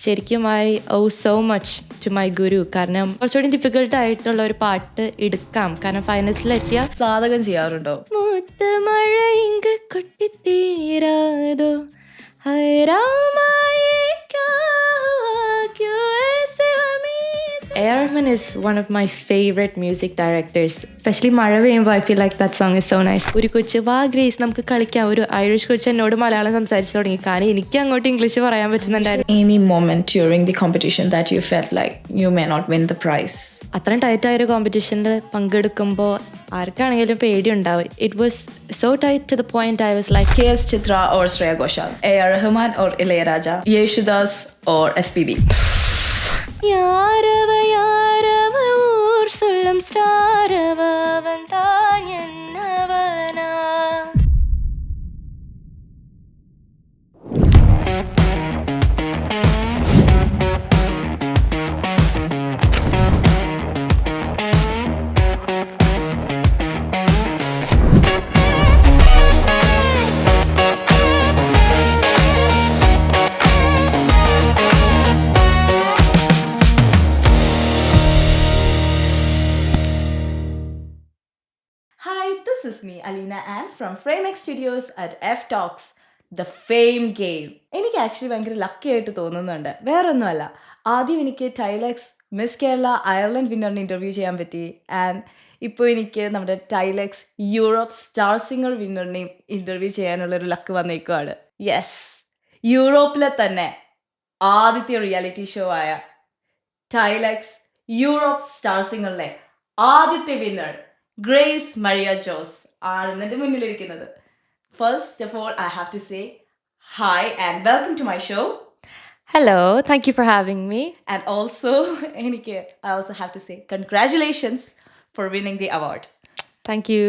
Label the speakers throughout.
Speaker 1: ശരിക്കും I owe so much to my guru. കാരണം കുറച്ചുകൂടി ഡിഫിക്കൽട്ട് ആയിട്ടുള്ള ഒരു പാട്ട് എടുക്കാം, കാരണം ഫൈനൽസിലെത്തിയ
Speaker 2: സാധകം ചെയ്യാറുണ്ടോ?
Speaker 1: മൂത്തമഴ ഇങ്ക് കൊട്ടിത്തീരാതോ ഹൈറാമായ ക്യാ ഹുവാ ക്യോ ഐസെ Hamees. A.R. Rahman is one of my favorite music directors. Especially മഴ പെയ്യുമ്പോൾ I feel like that song is so nice. ഒരു കൊച്ച് വാ ഗ്രേസ് നമുക്ക് കളിക്കാം, ഒരു ഐറിഷ് കൊച്ച് എന്നോട് മലയാളം സംസാരിച്ചു തുടങ്ങി, കാരണം എനിക്ക് അങ്ങോട്ട് ഇംഗ്ലീഷ് പറയാൻ പറ്റുന്നുണ്ടായിരുന്നു.
Speaker 2: Any moment during the competition that you felt like you may not win the prize?
Speaker 1: അത്രയും ടൈറ്റ് ആയൊരു കോമ്പറ്റീഷനിൽ പങ്കെടുക്കുമ്പോൾ ആർക്കാണെങ്കിലും പേടിയുണ്ടാവും. It was so tight to the point I was like
Speaker 2: K.S. Chitra or Shreya Ghoshal? A.R. Rahman or Ilayaraja? Yesudas or S.P.B?
Speaker 1: யாரவ யாரவ ஊர் சொல்லும் ஸ்டாரவ வந்தான் என்னவனா.
Speaker 2: Hi, this is me, Alina Ann from Framex Studios at F Talks, The Fame Game. എനിക്ക് actually ഭയങ്കര lucky ആയിട്ട് തോന്നുന്നുണ്ട്. വേറൊന്നുമല്ല, ആദ്യം എനിക്ക് ടൈലെക്സ് മിസ് കേരള അയർലൻഡ് വിന്നറിന് ഇൻ്റർവ്യൂ ചെയ്യാൻ പറ്റി. ആൻഡ് ഇപ്പോൾ എനിക്ക് നമ്മുടെ ടൈലെക്സ് യൂറോപ്പ് സ്റ്റാർ സിംഗർ വിന്നറിനെയും ഇൻ്റർവ്യൂ ചെയ്യാനുള്ളൊരു ലക്ക് വന്നേക്കുവാണ്. യെസ്, യൂറോപ്പിലെ തന്നെ ആദ്യത്തെ റിയാലിറ്റി ഷോ ആയ ടൈലെക്സ് യൂറോപ്പ് സ്റ്റാർ സിംഗറിലെ ആദ്യത്തെ വിന്നർ ഗ്രേസ് മരിയ ജോസ് ആണ് എൻ്റെ മുന്നിലിരിക്കുന്നത്. First of all I have to say hi and welcome to my show.
Speaker 1: Hello, thank you for having me.
Speaker 2: And also I also have to say congratulations for winning the award.
Speaker 1: Thank you.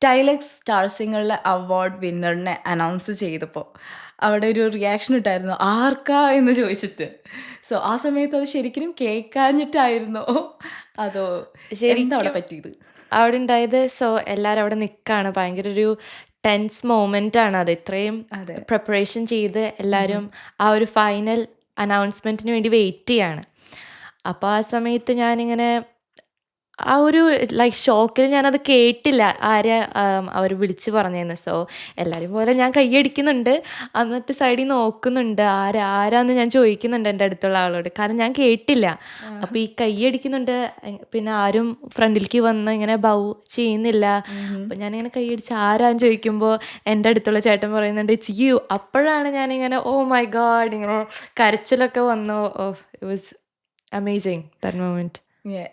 Speaker 2: Tylex star സിംഗറിലെ award വിന്നറിനെ announce ചെയ്തപ്പോൾ അവിടെ ഒരു reaction ഇട്ടായിരുന്നു, ആർക്കാ എന്ന് ചോദിച്ചിട്ട്. So ആ സമയത്ത് അത് ശരിക്കും കേൾക്കാഞ്ഞിട്ടായിരുന്നോ അതോ എന്താ അവിടെ പറ്റിയത്?
Speaker 1: അവിടെ ഉണ്ടായത്, സോ എല്ലാവരും അവിടെ നിൽക്കുകയാണ്, ഭയങ്കര ഒരു ടെൻസ് മൊമെൻ്റ് ആണ് അത്. ഇത്രയും പ്രിപ്പറേഷൻ ചെയ്ത് എല്ലാവരും ആ ഒരു ഫൈനൽ അനൗൺസ്മെൻറ്റിന് വേണ്ടി വെയിറ്റ് ചെയ്യാണ്. അപ്പോൾ ആ സമയത്ത് ഞാനിങ്ങനെ ആ ഒരു ലൈക്ക് ഷോക്കിൽ ഞാനത് കേട്ടില്ല ആരെ അവർ വിളിച്ച് പറഞ്ഞതെന്ന്. സോ എല്ലാവരും പോലെ ഞാൻ കൈയടിക്കുന്നുണ്ട്, എന്നിട്ട് സൈഡിൽ നോക്കുന്നുണ്ട് ആരാന്ന് ഞാൻ ചോദിക്കുന്നുണ്ട് എൻ്റെ അടുത്തുള്ള ആളോട്, കാരണം ഞാൻ കേട്ടില്ല. അപ്പോൾ ഈ കൈയടിക്കുന്നുണ്ട്, പിന്നെ ആരും ഫ്രണ്ടിലേക്ക് വന്ന് ഇങ്ങനെ ബൗ ചെയ്യുന്നില്ല. അപ്പോൾ ഞാനിങ്ങനെ കൈയടിച്ച് ആരാന്ന് ചോദിക്കുമ്പോൾ എൻ്റെ അടുത്തുള്ള ചേട്ടൻ പറയുന്നുണ്ട് ഇറ്റ്സ് യു. അപ്പോഴാണ് ഞാനിങ്ങനെ ഓ മൈ ഗാഡ് ഇങ്ങനെ കരച്ചിലൊക്കെ വന്നു. It was amazing that moment.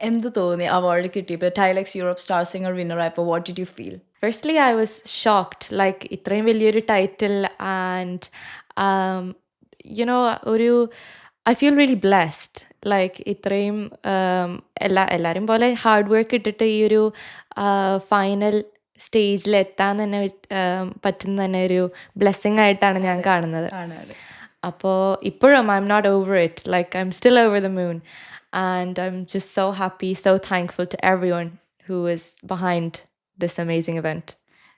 Speaker 2: എന്ത് തോന്നി അവാർഡ് കിട്ടിയപ്പോൾ? ടൈലെക്സ് യൂറോപ്പ് സ്റ്റാർ സിംഗർ വിന്നർ ആയപ്പോൾ what did you feel?
Speaker 1: Firstly I was shocked, like ഇത്രയും വലിയൊരു ടൈറ്റിൽ ആൻഡ് യുനോ ഒരു I feel really blessed. Like ഇത്രയും എല്ലാവരും പോലെ ഹാർഡ് വർക്ക് ഇട്ടിട്ട് ഈ ഒരു ഫൈനൽ സ്റ്റേജിൽ എത്താൻ തന്നെ പറ്റുന്ന തന്നെ ഒരു ബ്ലെസ്സിങ് ആയിട്ടാണ് ഞാൻ കാണുന്നത്. അപ്പോൾ ഇപ്പോഴും I'm not over it, like I'm still over the moon. And I'm just so happy, so thankful to everyone who is behind this amazing event.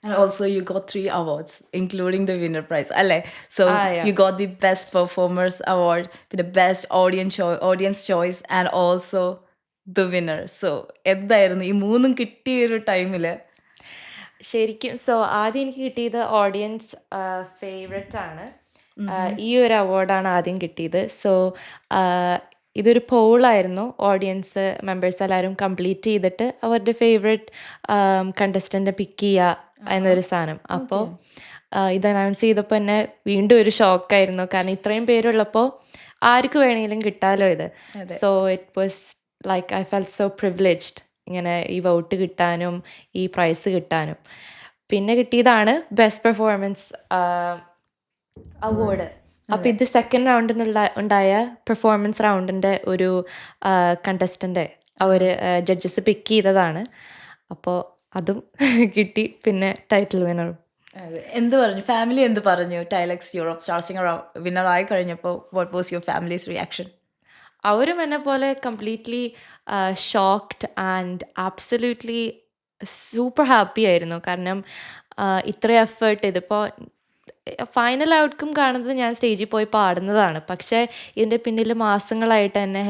Speaker 2: And also you got 3 awards, including the winner prize. So
Speaker 1: yeah.
Speaker 2: You got the best performers award, the best audience choice, and also the winner. So എന്തായിരുന്നു ഈ മൂന്നും കിട്ടിയ ഒരു ടൈമിൽ?
Speaker 1: ശരിക്കും so ആദ്യം എനിക്ക് കിട്ടിയത് ഓഡിയൻസ് ഫേവറേറ്റ് ആണ്. ഈ ഒരു അവാർഡാണ് ആദ്യം കിട്ടിയത്. സോ ഇതൊരു പോളായിരുന്നു, ഓഡിയൻസ് മെമ്പേഴ്സ് എല്ലാവരും കംപ്ലീറ്റ് ചെയ്തിട്ട് അവരുടെ ഫേവറേറ്റ് കണ്ടസ്റ്റൻ്റ് പിക്ക് ചെയ്യുക എന്നൊരു സാധനം. അപ്പോൾ ഇത് അനൗൺസ് ചെയ്തപ്പോൾ തന്നെ വീണ്ടും ഒരു ഷോക്കായിരുന്നു, കാരണം ഇത്രയും പേരുള്ളപ്പോൾ ആർക്ക് വേണമെങ്കിലും കിട്ടാമല്ലോ ഇത്. So it was like I felt so privileged ഇങ്ങനെ ഈ വോട്ട് കിട്ടാനും ഈ പ്രൈസ് കിട്ടാനും. പിന്നെ കിട്ടിയതാണ് ബെസ്റ്റ് പെർഫോമൻസ് അവാർഡ്. അപ്പോൾ ഇത് സെക്കൻഡ് റൗണ്ടിനുള്ള ഉണ്ടായ പെർഫോമൻസ് റൗണ്ടിൻ്റെ ഒരു കണ്ടസ്റ്റൻ്റ് അവർ ജഡ്ജസ് പിക്ക് ചെയ്തതാണ്. അപ്പോൾ അതും കിട്ടി, പിന്നെ ടൈറ്റിൽ വിന്നറും.
Speaker 2: എന്ത് പറഞ്ഞു ഫാമിലി? എന്ത് പറഞ്ഞു ടൈലെക്സ് യൂറോപ്പ് സ്റ്റാർ സിംഗർ വിന്നർ ആയി കഴിഞ്ഞപ്പോൾ? What was your families reaction?
Speaker 1: അവരും എന്നെ പോലെ completely shocked and absolutely super happy ആയിരുന്നു. കാരണം ഇത്ര എഫേർട്ട് ഇതിപ്പോൾ ഫൈനൽ ഔട്ട്കം കാണുന്നത് ഞാൻ സ്റ്റേജിൽ പോയി പാടുന്നതാണ്. പക്ഷേ ഇതിൻ്റെ പിന്നിൽ മാസങ്ങളായിട്ട് എന്നെ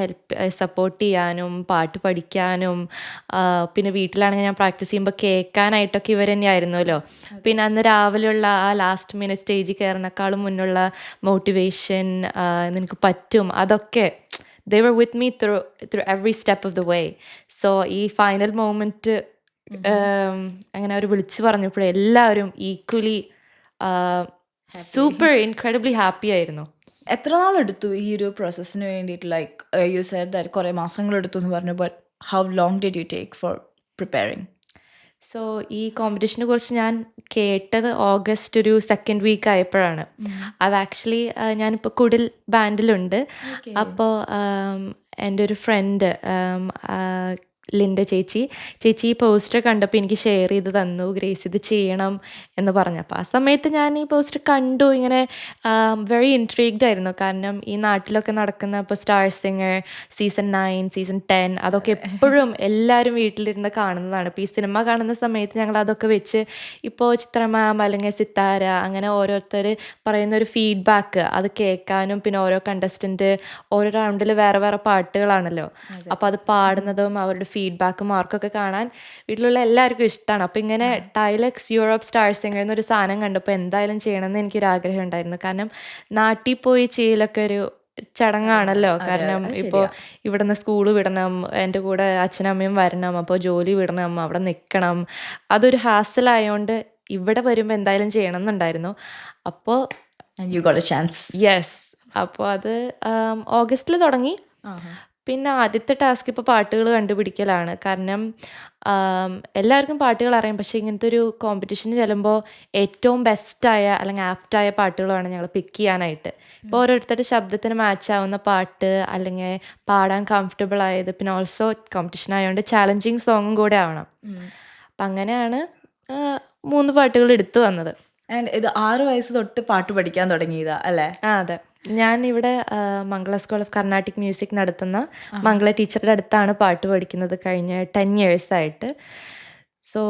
Speaker 1: സപ്പോർട്ട് ചെയ്യാനും പാട്ട് പഠിക്കാനും പിന്നെ വീട്ടിലാണെങ്കിൽ ഞാൻ പ്രാക്ടീസ് ചെയ്യുമ്പോൾ കേൾക്കാനായിട്ടൊക്കെ ഇവർ തന്നെയായിരുന്നല്ലോ. പിന്നെ അന്ന് രാവിലെയുള്ള ആ ലാസ്റ്റ് മിനിറ്റ് സ്റ്റേജിൽ കയറുന്നേക്കാളും മുന്നുള്ള മോട്ടിവേഷൻ, നിനക്ക് പറ്റും, അതൊക്കെ they were with me through every step of the way. So ഈ ഫൈനൽ മൊമെൻറ്റ് അങ്ങനെ അവർ വിളിച്ചു പറഞ്ഞപ്പോഴേ എല്ലാവരും ഈക്വലി സൂപ്പർ ഇൻക്രെഡിബ്ലി ഹാപ്പി ആയിരുന്നു.
Speaker 2: എത്ര നാളെടുത്തു ഈ ഒരു പ്രോസസ്സിന് വേണ്ടിയിട്ട്? ലൈക്ക് യു സെഡ് ദാറ്റ് കുറേ മാസങ്ങളെടുത്തു എന്ന് പറഞ്ഞു. But how long did you take for preparing?
Speaker 1: So ഈ കോമ്പറ്റീഷനെ കുറിച്ച് ഞാൻ കേട്ടത് ഓഗസ്റ്റ് ഒരു സെക്കൻഡ് വീക്ക് ആയപ്പോഴാണ്. അത് ആക്ച്വലി ഞാനിപ്പോൾ കുടിൽ ബാൻഡിലുണ്ട്. അപ്പോൾ എൻ്റെ ഒരു ഫ്രണ്ട് ലിൻഡ ചേച്ചി ഈ പോസ്റ്റർ കണ്ടപ്പോൾ എനിക്ക് ഷെയർ ചെയ്ത് തന്നു, ഗ്രേസ് ഇത് ചെയ്യണം എന്ന് പറഞ്ഞപ്പോൾ ആ സമയത്ത് ഞാൻ ഈ പോസ്റ്റർ കണ്ടു. ഇങ്ങനെ വെരി ഇൻട്രീഗ്ഡ് ആയിരുന്നു. കാരണം ഈ നാട്ടിലൊക്കെ നടക്കുന്ന ഇപ്പോൾ സ്റ്റാർ സിംഗർ സീസൺ 9, സീസൺ 10 അതൊക്കെ എപ്പോഴും എല്ലാവരും വീട്ടിലിരുന്ന് കാണുന്നതാണ്. ഇപ്പോൾ ഈ സിനിമ കാണുന്ന സമയത്ത് ഞങ്ങൾ അതൊക്കെ വെച്ച് ഇപ്പോൾ ചിത്ര മാം അല്ലെങ്കിൽ സിത്താര അങ്ങനെ ഓരോരുത്തർ പറയുന്ന ഒരു ഫീഡ്ബാക്ക് അത് കേൾക്കാനും, പിന്നെ ഓരോ കണ്ടസ്റ്റൻറ്റ് ഓരോ റൗണ്ടിൽ വേറെ വേറെ പാട്ടുകളാണല്ലോ, അപ്പോൾ അത് പാടുന്നതും അവരുടെ ഫീഡ്ബാക്ക് മാർക്കൊക്കെ കാണാൻ വീട്ടിലുള്ള എല്ലാവർക്കും ഇഷ്ടമാണ്. അപ്പോൾ ഇങ്ങനെ ടൈലക്സ് യൂറോപ്പ് സ്റ്റാർ സിംഗർ എന്നൊരു സാധനം കണ്ടപ്പോൾ എന്തായാലും ചെയ്യണമെന്ന് എനിക്കൊരാഗ്രഹം ഉണ്ടായിരുന്നു. കാരണം നാട്ടിൽ പോയി ചെയ്യലൊക്കെ ഒരു ചടങ്ങാണല്ലോ. കാരണം ഇപ്പോൾ ഇവിടുന്ന് സ്കൂള് വിടണം, എൻ്റെ കൂടെ അച്ഛനമ്മയും വരണം, അപ്പോൾ ജോലി വിടണം, അവിടെ നിൽക്കണം, അതൊരു ഹാസലായതുകൊണ്ട് ഇവിടെ വരുമ്പോൾ എന്തായാലും ചെയ്യണം എന്നുണ്ടായിരുന്നു. അപ്പോൾ
Speaker 2: you got A chance.
Speaker 1: Yes. അപ്പോൾ അത് ഓഗസ്റ്റിൽ തുടങ്ങി. പിന്നെ ആദ്യത്തെ ടാസ്ക് ഇപ്പോൾ പാട്ടുകൾ കണ്ടുപിടിക്കലാണ്. കാരണം എല്ലാവർക്കും പാട്ടുകൾ അറിയാം, പക്ഷേ ഇങ്ങനത്തെ ഒരു കോമ്പറ്റീഷന് ചെല്ലുമ്പോൾ ഏറ്റവും ബെസ്റ്റായ അല്ലെങ്കിൽ ആപ്റ്റായ പാട്ടുകളാണ് ഞങ്ങൾ പിക്ക് ചെയ്യാനായിട്ട്. ഇപ്പോൾ ഓരോരുത്തരുടെ ശബ്ദത്തിന് മാച്ച് ആവുന്ന പാട്ട്, അല്ലെങ്കിൽ പാടാൻ കംഫർട്ടബിൾ ആയത്, പിന്നെ ഓൾസോ കോമ്പറ്റീഷൻ ആയതുകൊണ്ട് ചാലഞ്ചിങ് സോങ്ങും കൂടെ ആവണം. അപ്പം അങ്ങനെയാണ് 3 പാട്ടുകൾ എടുത്തു വന്നത്.
Speaker 2: ആൻഡ് ഇത് 6 വയസ്സ് തൊട്ട് പാട്ട് പഠിക്കാൻ തുടങ്ങിയതാ അല്ലേ?
Speaker 1: അതെ. ഞാൻ ഇവിടെ മംഗള സ്കൂൾ ഓഫ് കർണാട്ടിക് മ്യൂസിക് നടത്തുന്ന മംഗള ടീച്ചറുടെ അടുത്താണ് പാട്ട് പഠിക്കുന്നത് കഴിഞ്ഞ 10 years-ആയിട്ട്. സോ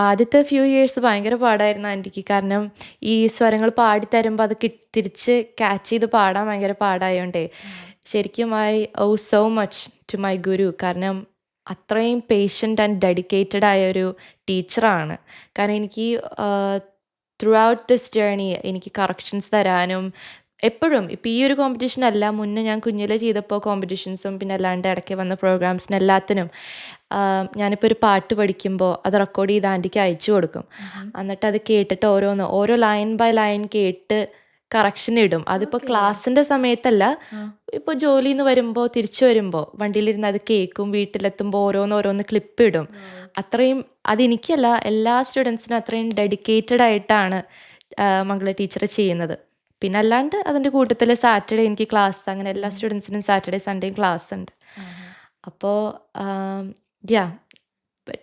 Speaker 1: ആദ്യത്തെ ഫ്യൂ ഇയേഴ്സ് ഭയങ്കര പാടായിരുന്നു ആൻറ്റിക്ക്. കാരണം ഈ സ്വരങ്ങൾ പാടിത്തരുമ്പോൾ അത് തിരിച്ച് ക്യാച്ച് ചെയ്ത് പാടാൻ ഭയങ്കര പാടായോണ്ടേ ശരിക്കും I owe so much to my guru. കാരണം അത്രയും പേഷ്യൻ്റ് ആൻഡ് ഡെഡിക്കേറ്റഡ് ആയ ഒരു ടീച്ചറാണ്. കാരണം എനിക്ക് ത്രൂ ഔട്ട് ദിസ് ജേർണി എനിക്ക് കറക്ഷൻസ് തരാനും എപ്പോഴും, ഇപ്പോൾ ഈ ഒരു കോമ്പറ്റീഷനല്ല, മുന്നേ ഞാൻ കുഞ്ഞിലെ ചെയ്തപ്പോൾ കോമ്പറ്റീഷൻസും പിന്നെ അല്ലാണ്ട് ഇടയ്ക്ക് വന്ന പ്രോഗ്രാംസിന് എല്ലാത്തിനും ഞാനിപ്പോൾ ഒരു പാട്ട് പഠിക്കുമ്പോൾ അത് റെക്കോർഡ് ചെയ്ത് ആൻറ്റിക്ക് അയച്ചു കൊടുക്കും. എന്നിട്ട് അത് കേട്ടിട്ട് ഓരോ ലൈൻ ബൈ ലൈൻ കേട്ട് കറക്ഷൻ ഇടും. അതിപ്പോൾ ക്ലാസ്സിൻ്റെ സമയത്തല്ല, ഇപ്പോൾ ജോലിയിൽ നിന്ന് വരുമ്പോൾ തിരിച്ചു വരുമ്പോൾ വണ്ടിയിലിരുന്ന് അത് കേൾക്കും, വീട്ടിലെത്തുമ്പോൾ ഓരോന്ന് ക്ലിപ്പ് ഇടും. അത്രയും അതെനിക്കല്ല, എല്ലാ സ്റ്റുഡൻസിനും അത്രയും ഡെഡിക്കേറ്റഡ് ആയിട്ടാണ് മംഗള ടീച്ചർ ചെയ്യുന്നത്. പിന്നെ അല്ലാണ്ട് അതിൻ്റെ കൂട്ടത്തിൽ സാറ്റർഡേ എനിക്ക് ക്ലാസ്, അങ്ങനെ എല്ലാ സ്റ്റുഡൻസിനും സാറ്റർഡേ സൺഡേയും ക്ലാസ് ഉണ്ട്. അപ്പോൾ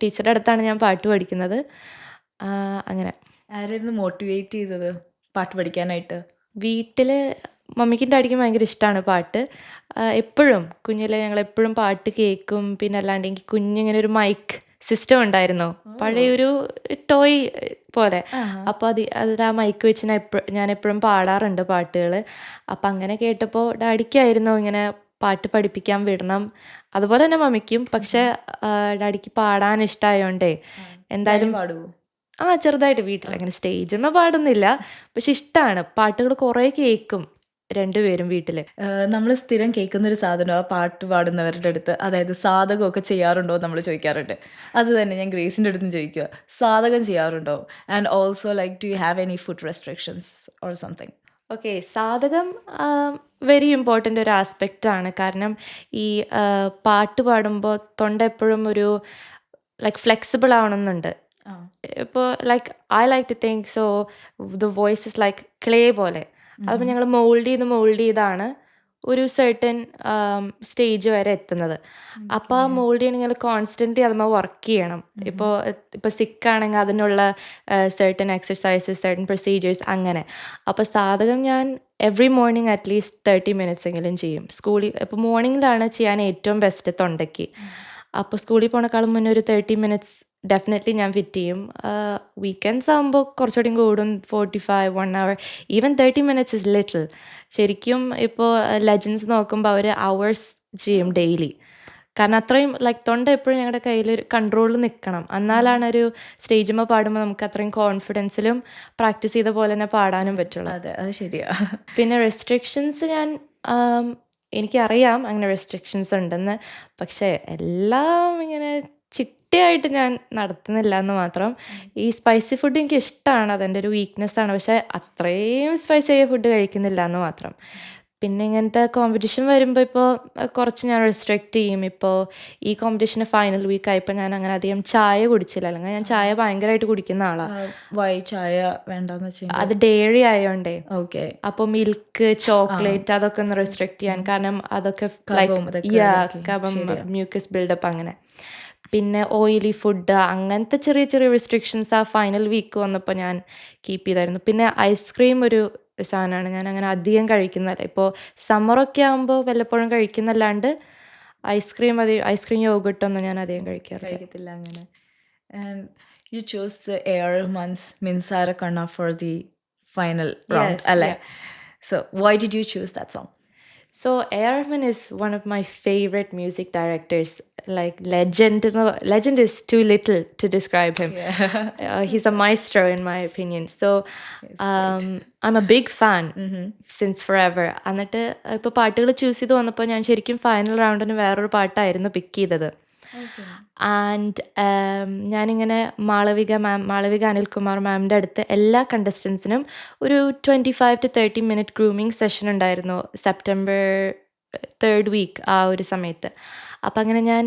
Speaker 1: ടീച്ചറുടെ അടുത്താണ് ഞാൻ പാട്ട് പഠിക്കുന്നത്. അങ്ങനെ.
Speaker 2: ആരായിരുന്നു മോട്ടിവേറ്റ് ചെയ്തത് പാട്ട് പഠിക്കാനായിട്ട്?
Speaker 1: വീട്ടിൽ മമ്മിക്കും ഡാഡിക്കും ഭയങ്കര ഇഷ്ടമാണ് പാട്ട്. എപ്പോഴും കുഞ്ഞിലെ ഞങ്ങൾ എപ്പോഴും പാട്ട് കേൾക്കും. പിന്നെ അല്ലാണ്ട് എനിക്ക് കുഞ്ഞിങ്ങനെ ഒരു മൈക്ക് സിസ്റ്റം ഉണ്ടായിരുന്നു, പഴയൊരു ടോയ് പോലെ. അപ്പോൾ അതിൽ ആ മൈക്ക് വെച്ച് ഞാൻ എപ്പോഴും പാടാറുണ്ട് പാട്ടുകൾ. അപ്പം അങ്ങനെ കേട്ടപ്പോൾ ഡാഡിക്കായിരുന്നു ഇങ്ങനെ പാട്ട് പഠിപ്പിക്കാൻ വിടണം, അതുപോലെ തന്നെ മമ്മിക്കും. പക്ഷേ ഡാഡിക്ക് പാടാൻ ഇഷ്ടമായോണ്ടേ എന്തായാലും
Speaker 2: പാടുവോ?
Speaker 1: ചെറുതായിട്ട് വീട്ടിൽ, അങ്ങനെ സ്റ്റേജിൽ പാടുന്നില്ല, പക്ഷെ ഇഷ്ടമാണ്. പാട്ടുകൾ കുറേ കേൾക്കും രണ്ടുപേരും വീട്ടിൽ.
Speaker 2: നമ്മൾ സ്ഥിരം കേൾക്കുന്നൊരു സാധനം ആ പാട്ട് പാടുന്നവരുടെ അടുത്ത്, അതായത് സാധകമൊക്കെ ചെയ്യാറുണ്ടോ നമ്മൾ ചോദിക്കാറുണ്ട്. അത് തന്നെ ഞാൻ ഗ്രേസിൻ്റെ അടുത്ത് ചോദിക്കുക, സാധകം ചെയ്യാറുണ്ടോ? And also like do you have any food restrictions or something?
Speaker 1: Okay, സാധകം വെരി ഇമ്പോർട്ടൻ്റ് ഒരു ആസ്പെക്റ്റാണ്. കാരണം ഈ പാട്ട് പാടുമ്പോൾ തൊണ്ട എപ്പോഴും ഒരു ലൈക്ക് ഫ്ലെക്സിബിൾ ആവണമെന്നുണ്ട്. ഇപ്പോൾ like I like to think so the voice is like clay പോലെ. അപ്പോൾ ഞങ്ങൾ മോൾഡ് ചെയ്താണ് ഒരു സെർട്ടൻ സ്റ്റേജ് വരെ എത്തുന്നത്. അപ്പോൾ ആ മോൾഡ് ചെയ്യണമെങ്കിൽ കോൺസ്റ്റൻ്റ്ലി അതുമ്പോൾ വർക്ക് ചെയ്യണം. ഇപ്പോൾ സിക്കാണെങ്കിൽ അതിനുള്ള സെർട്ടൻ എക്സർസൈസസ്, സെർട്ടൻ പ്രൊസീജിയേഴ്സ് അങ്ങനെ. അപ്പോൾ സാധകം ഞാൻ എവറി മോർണിംഗ് അറ്റ്ലീസ്റ്റ് 30 minutes എങ്കിലും ചെയ്യും. ഇപ്പോൾ മോർണിംഗിലാണ് ചെയ്യാൻ ഏറ്റവും ബെസ്റ്റ് തൊണ്ടയ്ക്ക്. അപ്പോൾ സ്കൂളിൽ പോണേക്കാളും മുന്നേ ഒരു 30 minutes ഡെഫിനറ്റ്ലി ഞാൻ ഫിറ്റ് ചെയ്യും. വീക്കെൻഡ്സ് ആകുമ്പോൾ കുറച്ചുകൂടി കൂടും. 45 1 അവർ ഈവൻ 30 മിനിറ്റ്സ് ഇസ് ലിറ്റിൽ. ശരിക്കും ഇപ്പോൾ ലെജൻസ് നോക്കുമ്പോൾ അവർ അവേഴ്സ് ചെയ്യും ഡെയിലി. കാരണം അത്രയും ലൈക്ക് തൊണ്ട എപ്പോഴും ഞങ്ങളുടെ കയ്യിൽ ഒരു കൺട്രോളിൽ നിൽക്കണം. എന്നാലാണ് ഒരു സ്റ്റേജിന്മേൽ പാടുമ്പോൾ നമുക്ക് അത്രയും കോൺഫിഡൻസിലും പ്രാക്ടീസ് ചെയ്ത പോലെ തന്നെ പാടാനും പറ്റുള്ളൂ.
Speaker 2: അതെ, അത് ശരിയാ.
Speaker 1: പിന്നെ റെസ്ട്രിക്ഷൻസ് എനിക്കറിയാം അങ്ങനെ റെസ്ട്രിക്ഷൻസ് ഉണ്ടെന്ന്. പക്ഷേ എല്ലാം ഇങ്ങനെ ചിട്ടയായിട്ട് ഞാൻ നടത്തുന്നില്ല എന്ന് മാത്രം. ഈ സ്പൈസി ഫുഡ് എനിക്ക് ഇഷ്ടമാണ്, അതെൻ്റെ ഒരു വീക്ക്നെസ്സാണ്. പക്ഷേ അത്രയും സ്പൈസി ആയ ഫുഡ് കഴിക്കുന്നില്ല എന്ന് മാത്രം. പിന്നെ ഇങ്ങനത്തെ കോമ്പറ്റീഷൻ വരുമ്പോൾ ഇപ്പോൾ കുറച്ച് ഞാൻ റെസ്ട്രിക്റ്റ് ചെയ്യും. ഇപ്പോൾ ഈ കോമ്പറ്റീഷന് ഫൈനൽ വീക്ക് ആയപ്പോൾ ഞാൻ അങ്ങനെ അധികം ചായ കുടിച്ചില്ല. അല്ലെങ്കിൽ ഞാൻ ചായ ഭയങ്കരമായിട്ട് കുടിക്കുന്ന ആളാണ്.
Speaker 2: വൈ ചായ വേണ്ടെന്ന് വെച്ചാൽ
Speaker 1: അത് ഡെയറി ആയതുകൊണ്ടേ.
Speaker 2: ഓക്കെ.
Speaker 1: അപ്പോൾ മിൽക്ക്, ചോക്ലേറ്റ് അതൊക്കെ ഒന്ന് റെസ്ട്രിക്റ്റ് ചെയ്യാൻ. കാരണം അതൊക്കെ കഫം, മ്യൂക്കസ് ബിൽഡപ്പ് അങ്ങനെ. പിന്നെ ഓയിലി ഫുഡ്, അങ്ങനത്തെ ചെറിയ ചെറിയ റെസ്ട്രിക്ഷൻസ് ആ ഫൈനൽ വീക്ക് വന്നപ്പോൾ ഞാൻ കീപ്പ് ചെയ്തായിരുന്നു. പിന്നെ ഐസ്ക്രീം ഒരു സാധനമാണ്, ഞാൻ അങ്ങനെ അധികം കഴിക്കുന്നില്ല. ഇപ്പോൾ സമ്മറൊക്കെ ആകുമ്പോൾ വല്ലപ്പോഴും കഴിക്കുന്നല്ലാണ്ട് ഐസ്ക്രീം യോഗട്ടൊന്നും ഞാൻ അധികം
Speaker 2: കഴിക്കത്തില്ല അങ്ങനെ. ആൻഡ് യു ചൂസ് ദ എയർ മന്ത്സ് Minsara Kanna for the final round അല്ലേ? So why did you choose that song?
Speaker 1: So A.R. Rahman is one of my favorite music directors. Like legend is too little to describe him. He's a maestro in my opinion. So I'm a big fan since forever. എന്നിട്ട് ഇപ്പോൾ പാട്ടുകൾ choose ചെയ്ത് വന്നപ്പോൾ ഞാൻ ശരിക്കും final റൗണ്ടിന് വേറൊരു പാട്ടായിരുന്നു പിക്ക് ചെയ്തത്. ആൻഡ് ഞാനിങ്ങനെ മാളവിക അനിൽകുമാർ മാമിൻ്റെ അടുത്ത് എല്ലാ കണ്ടസ്റ്റൻസിനും ഒരു 25 to 30 മിനിറ്റ് ഗ്രൂമിങ് സെഷൻ ഉണ്ടായിരുന്നു സെപ്റ്റംബർ 3rd വീക്ക് ആ ഒരു സമയത്ത്. അപ്പം അങ്ങനെ ഞാൻ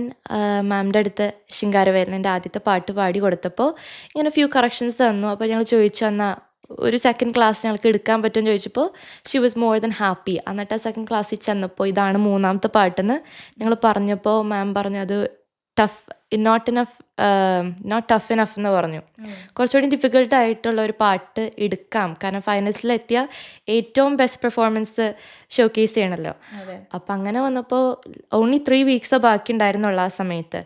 Speaker 1: മാമിൻ്റെ അടുത്ത് ശിങ്കാരവേലൻ്റെ ആദ്യത്തെ പാട്ട് പാടി കൊടുത്തപ്പോൾ ഇങ്ങനെ ഫ്യൂ കറക്ഷൻസ് തന്നു. അപ്പോൾ ഞങ്ങൾ ചോദിച്ചു എന്നാൽ ഒരു സെക്കൻഡ് ക്ലാസ് ഞങ്ങൾക്ക് എടുക്കാൻ പറ്റുമെന്ന് ചോദിച്ചപ്പോൾ she was more than happy. എന്നിട്ട് ആ സെക്കൻഡ് ക്ലാസ്സിൽ ചെന്നപ്പോൾ ഇതാണ് 3ാമത്തെ പാട്ടെന്ന് ഞങ്ങൾ പറഞ്ഞപ്പോൾ മാം പറഞ്ഞു അത് നോട്ട് ടഫ് ഇനഫ് എന്ന് പറഞ്ഞു. കുറച്ചുകൂടി ഡിഫിക്കൽട്ടായിട്ടുള്ള ഒരു പാട്ട് എടുക്കാം, കാരണം ഫൈനൽസിലെത്തിയ ഏറ്റവും ബെസ്റ്റ് പെർഫോമൻസ് ഷോക്കേസ് ചെയ്യണമല്ലോ. അപ്പം അങ്ങനെ വന്നപ്പോൾ ഓൺലി 3 വീക്സ് ബാക്കി ഉണ്ടായിരുന്നുള്ളൂ ആ സമയത്ത്.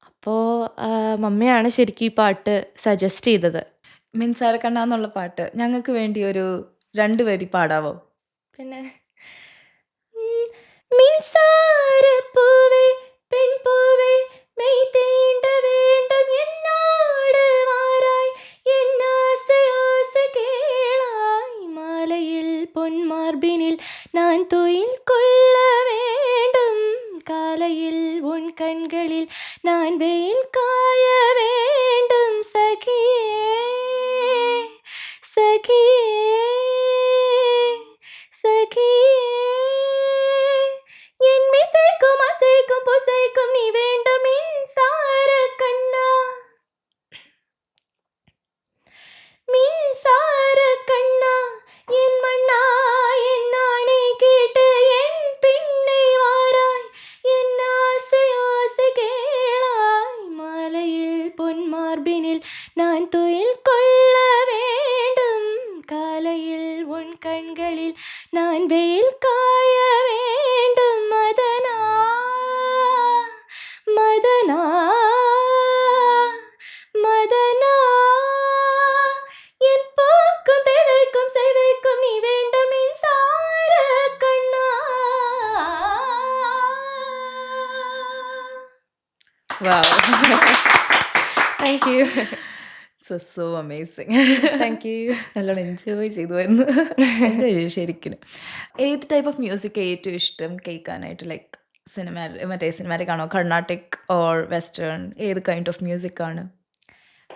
Speaker 1: അപ്പോൾ മമ്മിയാണ് ശരിക്കും ഈ പാട്ട് സജസ്റ്റ് ചെയ്തത്.
Speaker 2: മിൻസാര കണ്ണ എന്നുള്ള പാട്ട് ഞങ്ങൾക്ക് വേണ്ടി ഒരു 2 വരി പാടാവോ?
Speaker 1: പിന്നെ മിൻസാരപ്പൂവേ പെൺപൂവേ മെയ് തീണ്ട വേണ്ടും എന്നോട് മാറായി എന്നാസയോസ് കേളായി മാലയിൽ പൊന്മാർബിനിൽ நான் துயில் கொள்ள வேண்டும் காலையில் உன் கண்களில் நான் வெயில் காய வேண்டும் சகியே சகியே சகியே என் மிசைக்கும் அசைக்கும் புசைக்கும் நீ வேண்டும் மின்சார கண்ணா மின்சார கண்ணா என் மண்ணா என் நாணை கேட்டு என் பின்னை வாராய் என் ஆசை ஆசை கேளாய் மாலையில் பொன்மார்பினில் நான் துயில் கொள்ள வேண்டும் காலையில் உன் கண்களில் நான் வெயில் காய வேண்டும் மதனா மதனா மதனா என் போக்கும் தேவைக்கும் சேவைக்கும் நீ வேண்டும் மின்சார கண்ணா.
Speaker 2: Wow.
Speaker 1: Thank you.
Speaker 2: It was so amazing.
Speaker 1: Thank you.
Speaker 2: നല്ലോണം എൻജോയ് ചെയ്തുവരുന്നു. എൻജോയ് ചെയ്തു ശരിക്കും. ഏത് ടൈപ്പ് ഓഫ് മ്യൂസിക് ഏറ്റവും ഇഷ്ടം കേൾക്കാനായിട്ട്? ലൈക്ക് സിനിമാറ്റിക് ആണോ, കർണാട്ടിക് ഓർ വെസ്റ്റേൺ? ഏത് കൈൻഡ് ഓഫ് മ്യൂസിക് ആണ്?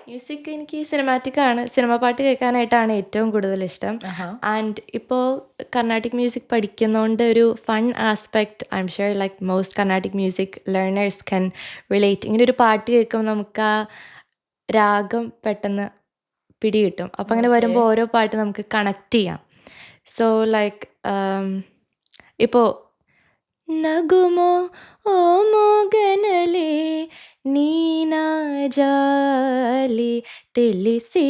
Speaker 1: മ്യൂസിക് എനിക്ക് സിനിമാറ്റിക് ആണ്, സിനിമ പാട്ട് കേൾക്കാനായിട്ടാണ് ഏറ്റവും കൂടുതൽ ഇഷ്ടം. ആൻഡ് ഇപ്പോൾ കർണാട്ടിക് മ്യൂസിക് പഠിക്കുന്നതുകൊണ്ട് ഒരു fun aspect I am sure like most Carnatic music learners can relate. ഇങ്ങനെ ഒരു പാട്ട് കേൾക്കുമ്പോൾ നമുക്ക് ആ രാഗം പെട്ടെന്ന് പിടികിട്ടും. അപ്പം അങ്ങനെ വരുമ്പോൾ ഓരോ പാട്ട് നമുക്ക് കണക്ട് ചെയ്യാം. സോ ലൈക്ക് ഇപ്പോൾ നഗുമോ ഓ മോഗനലേ നീനാ ജാലി തെളിസേ,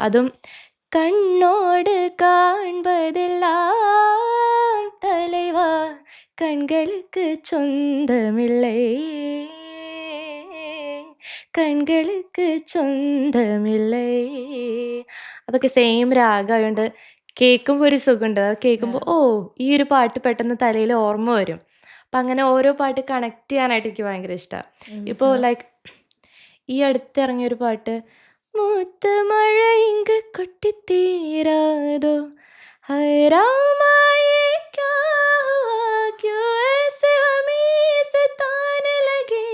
Speaker 1: അതും കണ്ണോട് കാൺപതെല്ലാം தலைவா கண்களுக்கு சொந்தமில்லை കൺകൾക്ക് സ്വന്തമില്ലേ. അതൊക്കെ സെയിം രാഗമായോണ്ട് കേൾക്കുമ്പോൾ ഒരു സുഖമുണ്ട്. അത് കേൾക്കുമ്പോൾ ഓ ഈ ഒരു പാട്ട് പെട്ടെന്ന് തലയിൽ ഓർമ്മ വരും. അപ്പം അങ്ങനെ ഓരോ പാട്ട് കണക്ട് ചെയ്യാനായിട്ട് എനിക്ക് ഭയങ്കര ഇഷ്ടമാണ്. ഇപ്പോൾ ലൈക്ക് ഈ അടുത്ത് ഇറങ്ങിയൊരു പാട്ട് മൂത്ത മഴ ഇങ്ക് കൊട്ടിത്തീരാതോ ഹൈറാമായേ ക്യാ ഹുവാ ക്യോ ऐसे ഹമീ സെ താനെ ലഗേ.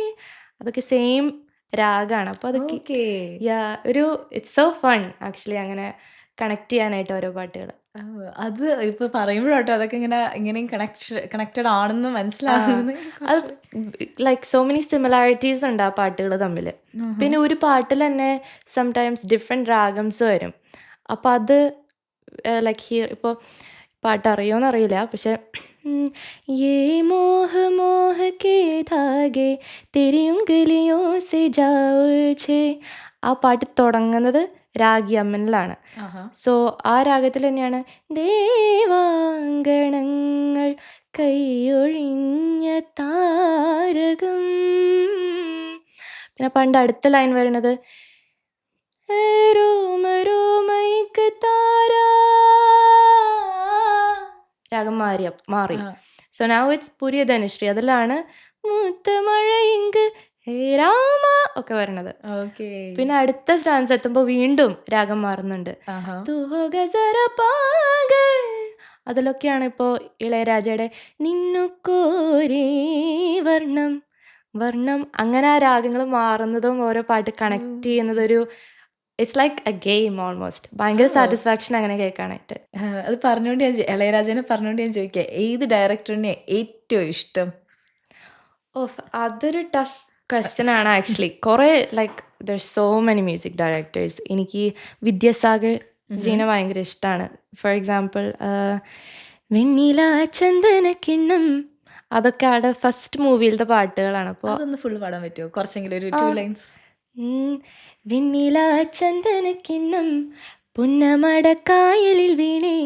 Speaker 1: അതൊക്കെ സെയിം രാഗമാണ്. അപ്പോൾ അതൊക്കെ
Speaker 2: ഓക്കെ.
Speaker 1: യാ ഒരു ഇറ്റ്സ് സോ ഫൺ ആക്ച്വലി അങ്ങനെ കണക്ട് ചെയ്യാനായിട്ട് ഓരോ പാട്ടുകൾ.
Speaker 2: അത് ഇപ്പൊ പറയുമ്പോഴാട്ടോ അതൊക്കെ ഇങ്ങനെയും കണക്റ്റഡ് ആണെന്ന്
Speaker 1: അത്
Speaker 2: മനസ്സിലാവുന്നത്.
Speaker 1: ലൈക്ക് സോ മെനി സിമിലാരിറ്റീസ് ഉണ്ട് ആ പാട്ടുകൾ തമ്മിൽ. പിന്നെ ഒരു പാട്ടിൽ തന്നെ സംടൈംസ് ഡിഫറെൻറ്റ് രാഗംസ് വരും. അപ്പോൾ അത് ലൈക്ക് ഹിയർ ഇപ്പോൾ പാട്ട് അറിയുമോയെന്ന് അറിയില്ല, പക്ഷെ യേ മോഹ മോഹ കേ ധാഗെ തെരി ഉംഗലിയോ സെ ജാओ ഛേ. ആ പാട്ട് തുടങ്ങുന്നത് രാഗി അമ്മനിലാണ്. സോ ആ രാഗത്തിൽ തന്നെയാണ് ദേവാങ്കണങ്ങൾ കൈയൊഴിഞ്ഞ താരകം. പിന്നെ പണ്ട് അടുത്ത ലൈൻ വരുന്നത് രോമ രോമൈക താര. രാഗം മാറി. So now it's Puriya Dhanashree. അതിലാണ് മൂത്ത മഴ ഇങ്ക് ഹേ രാമ ഒക്കെ വരണത്.
Speaker 2: ഓക്കെ.
Speaker 1: പിന്നെ അടുത്ത സ്റ്റാൻസ് എത്തുമ്പോൾ വീണ്ടും രാഗം മാറുന്നുണ്ട്. തൂ ഹോഗ സര പാഗൽ. അതിലൊക്കെയാണ് ഇപ്പോൾ ഇളയരാജയുടെ നിന്നു കോരേ വർണ്ണം വർണ്ണം അങ്ങനെ ആ രാഗങ്ങൾ മാറുന്നതും ഓരോ പാട്ട് കണക്ട് ചെയ്യുന്നതൊരു it's like a game almost. ഭയങ്കര സാറ്റിസ്ഫാക്ഷൻ അങ്ങനെ കേൾക്കാനായിട്ട്.
Speaker 2: അത് പറഞ്ഞുകൊണ്ട് ഇളയരാജനെ പറഞ്ഞുകൊണ്ട് ഞാൻ ചോദിക്കാം, ഏത് ഡയറക്ടറിനെ ഏറ്റവും ഇഷ്ടം?
Speaker 1: ഓഫ് അതൊരു ടഫ് ക്വസ്റ്റ്യൻ ആണ് ആക്ച്വലി. കുറേ like there so many music directors. എനിക്ക് വിദ്യാസാഗർ ജീനെ ഭയങ്കര ഇഷ്ടമാണ്. ഫോർ എക്സാമ്പിൾ വെണ്ണില ചന്ദന കിണ്ണം അതൊക്കെ ആടെ ഫസ്റ്റ് മൂവിയിലത്തെ പാട്ടുകളാണ്. അപ്പോൾ
Speaker 2: അതൊന്ന് ഫുൾ പാടാൻ പറ്റുമോ? കുറച്ചെങ്കിലും ഒരു 2 ലൈൻസ്.
Speaker 1: വെണ്ണില ചന്ദന കിണ്ണം പുന്നമടക്കായലിൽ വീണേ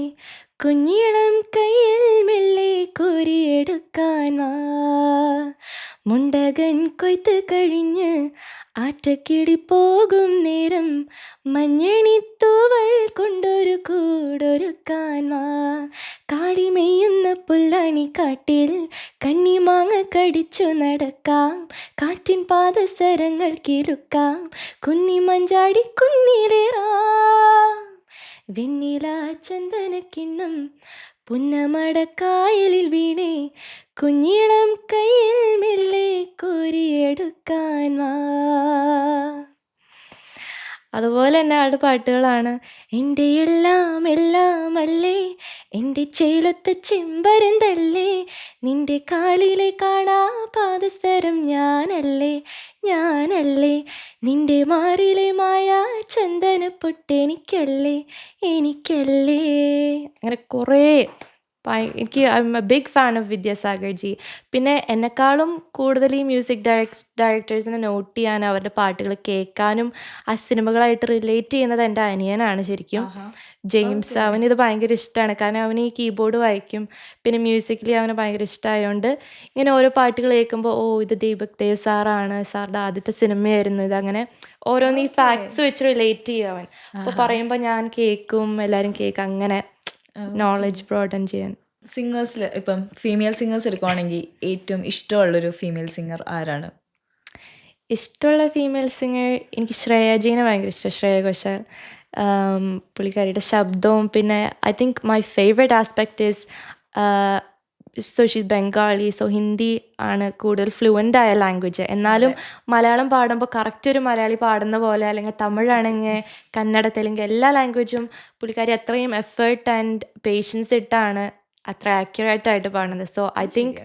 Speaker 1: കുഞ്ഞിളം കയ്യിൽ മെല്ലെ കോരിയെടുക്കാൻ വാ. മുണ്ടകൻ കൊയ്ത്ത് കഴിഞ്ഞ് ആറ്റക്കിടി പോകും നേരം മഞ്ഞണിത്തൂവൽ കൊണ്ടൊരു കൂടൊരുക്കാൻ വാ. കാളിമെയ്യുന്ന പുല്ലാണി കാട്ടിൽ കണ്ണിമാങ്ങ കടിച്ചു നടക്കാം. കാറ്റിൻ പാദസരങ്ങൾ കിലുക്കാം. കുന്നി മഞ്ചാടി കുന്നിലേറാം. വെണ്ണില ചന്ദന കിണ്ണം പുന്നമടക്കായലിൽ വീണേ കുഞ്ഞിളം കയ്യിൽ മെല്ലെ കോരിയെടുക്കാൻ വാ. അതുപോലെ തന്നെ ആളുടെ പാട്ടുകളാണ് എൻ്റെ എല്ലാം എല്ലാം അല്ലേ എൻ്റെ ചേലത്തെ ചെമ്പരന്തല്ലേ നിന്റെ കാലിലെ കാണാ പാദസരം ഞാനല്ലേ ഞാനല്ലേ നിന്റെ മാറിലെ മായ ചന്ദന പൊട്ടെനിക്കല്ലേ എനിക്കല്ലേ. അങ്ങനെ കുറേ എനിക്ക് I'm a big fan of Vidyasagar ji. പിന്നെ എന്നെക്കാളും കൂടുതൽ ഈ മ്യൂസിക് ഡയറക്ടേഴ്സിനെ നോട്ട് ചെയ്യാനും അവരുടെ പാട്ടുകൾ കേൾക്കാനും ആ സിനിമകളായിട്ട് റിലേറ്റ് ചെയ്യുന്നത് എൻ്റെ അനിയനാണ് ശരിക്കും. ജെയിംസ്. അവനിത് ഭയങ്കര ഇഷ്ടമാണ്. കാരണം അവന് ഈ കീബോർഡ് വായിക്കും. പിന്നെ മ്യൂസിക്കലി അവന് ഭയങ്കര ഇഷ്ടമായതുകൊണ്ട് ഇങ്ങനെ ഓരോ പാട്ടുകൾ കേൾക്കുമ്പോൾ ഓ ഇത് ദീപക് ദേവ് സാറാണ്, സാറിൻ്റെ ആദ്യത്തെ സിനിമയായിരുന്നു ഇത്. അങ്ങനെ ഓരോന്ന് ഈ ഫാക്ട്സ് വെച്ച് റിലേറ്റ് ചെയ്യും അവൻ. അപ്പോൾ പറയുമ്പോൾ ഞാൻ കേൾക്കും, എല്ലാവരും കേൾക്കും. അങ്ങനെ നോളജ് ബ്രോഡൻ ചെയ്യാൻ.
Speaker 2: സിംഗേഴ്സിൽ ഇപ്പം ഫീമെയിൽ സിംഗേഴ്സ് എടുക്കുവാണെങ്കിൽ ഏറ്റവും ഇഷ്ടമുള്ളൊരു ഫീമെയിൽ സിംഗർ ആരാണ്?
Speaker 1: ഇഷ്ടമുള്ള ഫീമെയിൽ സിംഗർ എനിക്ക് ശ്രേയജീനെ ഭയങ്കര ഇഷ്ടം. ശ്രേയ ഘോഷാൽ. പുള്ളിക്കാരിയുടെ ശബ്ദവും പിന്നെ I think my favourite aspect is so she's Bengali. So Hindi ആണ് കൂടുതൽ ഫ്ലുവൻ്റ് ആയ ലാംഗ്വേജ്. എന്നാലും മലയാളം പാടുമ്പോൾ കറക്റ്റ് ഒരു മലയാളി പാടുന്ന പോലെ, അല്ലെങ്കിൽ തമിഴാണെങ്കിൽ കന്നഡ, തെലുങ്ക് എല്ലാ ലാംഗ്വേജും പുള്ളിക്കാരി അത്രയും എഫേർട്ട് ആൻഡ് പേഷ്യൻസ് ഇട്ടാണ് അത്ര ആക്യുറേറ്റ് ആയിട്ട് പാടുന്നത്. So I think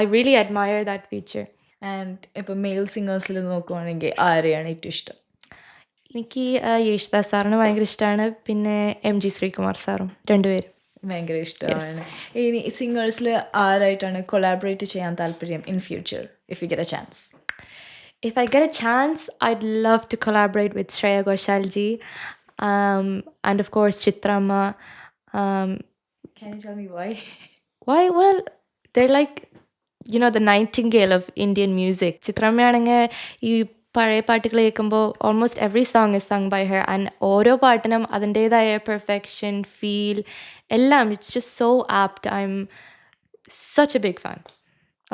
Speaker 1: I really admire that feature.
Speaker 2: And ഇപ്പം മെയിൽ സിംഗേഴ്സിൽ നോക്കുവാണെങ്കിൽ ആരെയാണ് ഏറ്റവും ഇഷ്ടം?
Speaker 1: എനിക്ക് യേശുദാസ് സാറിന് ഭയങ്കര ഇഷ്ടമാണ്. പിന്നെ MG ശ്രീകുമാർ സാറും രണ്ടുപേരും
Speaker 2: ഭയങ്കര ഇഷ്ടമാണ്. ഇനി സിംഗേഴ്സിൽ ആരായിട്ടാണ് കൊളാബറേറ്റ് ചെയ്യാൻ താല്പര്യം in future if you get A chance?
Speaker 1: If I get a chance, I'd love to collaborate with Shreya Ghoshal ji, and of course Chitramma.
Speaker 2: Can you tell me why?
Speaker 1: Why? Well, they're like, the nightingale of Indian music. ചിത്രമ്മയാണെങ്കിൽ ഈ പഴയ പാട്ടുകൾ കേൾക്കുമ്പോൾ almost every song is sung by her and ഓരോ പാട്ടിനും അതിൻ്റേതായ perfection feel എല്ലാം it's just so apt. I'm such a big fan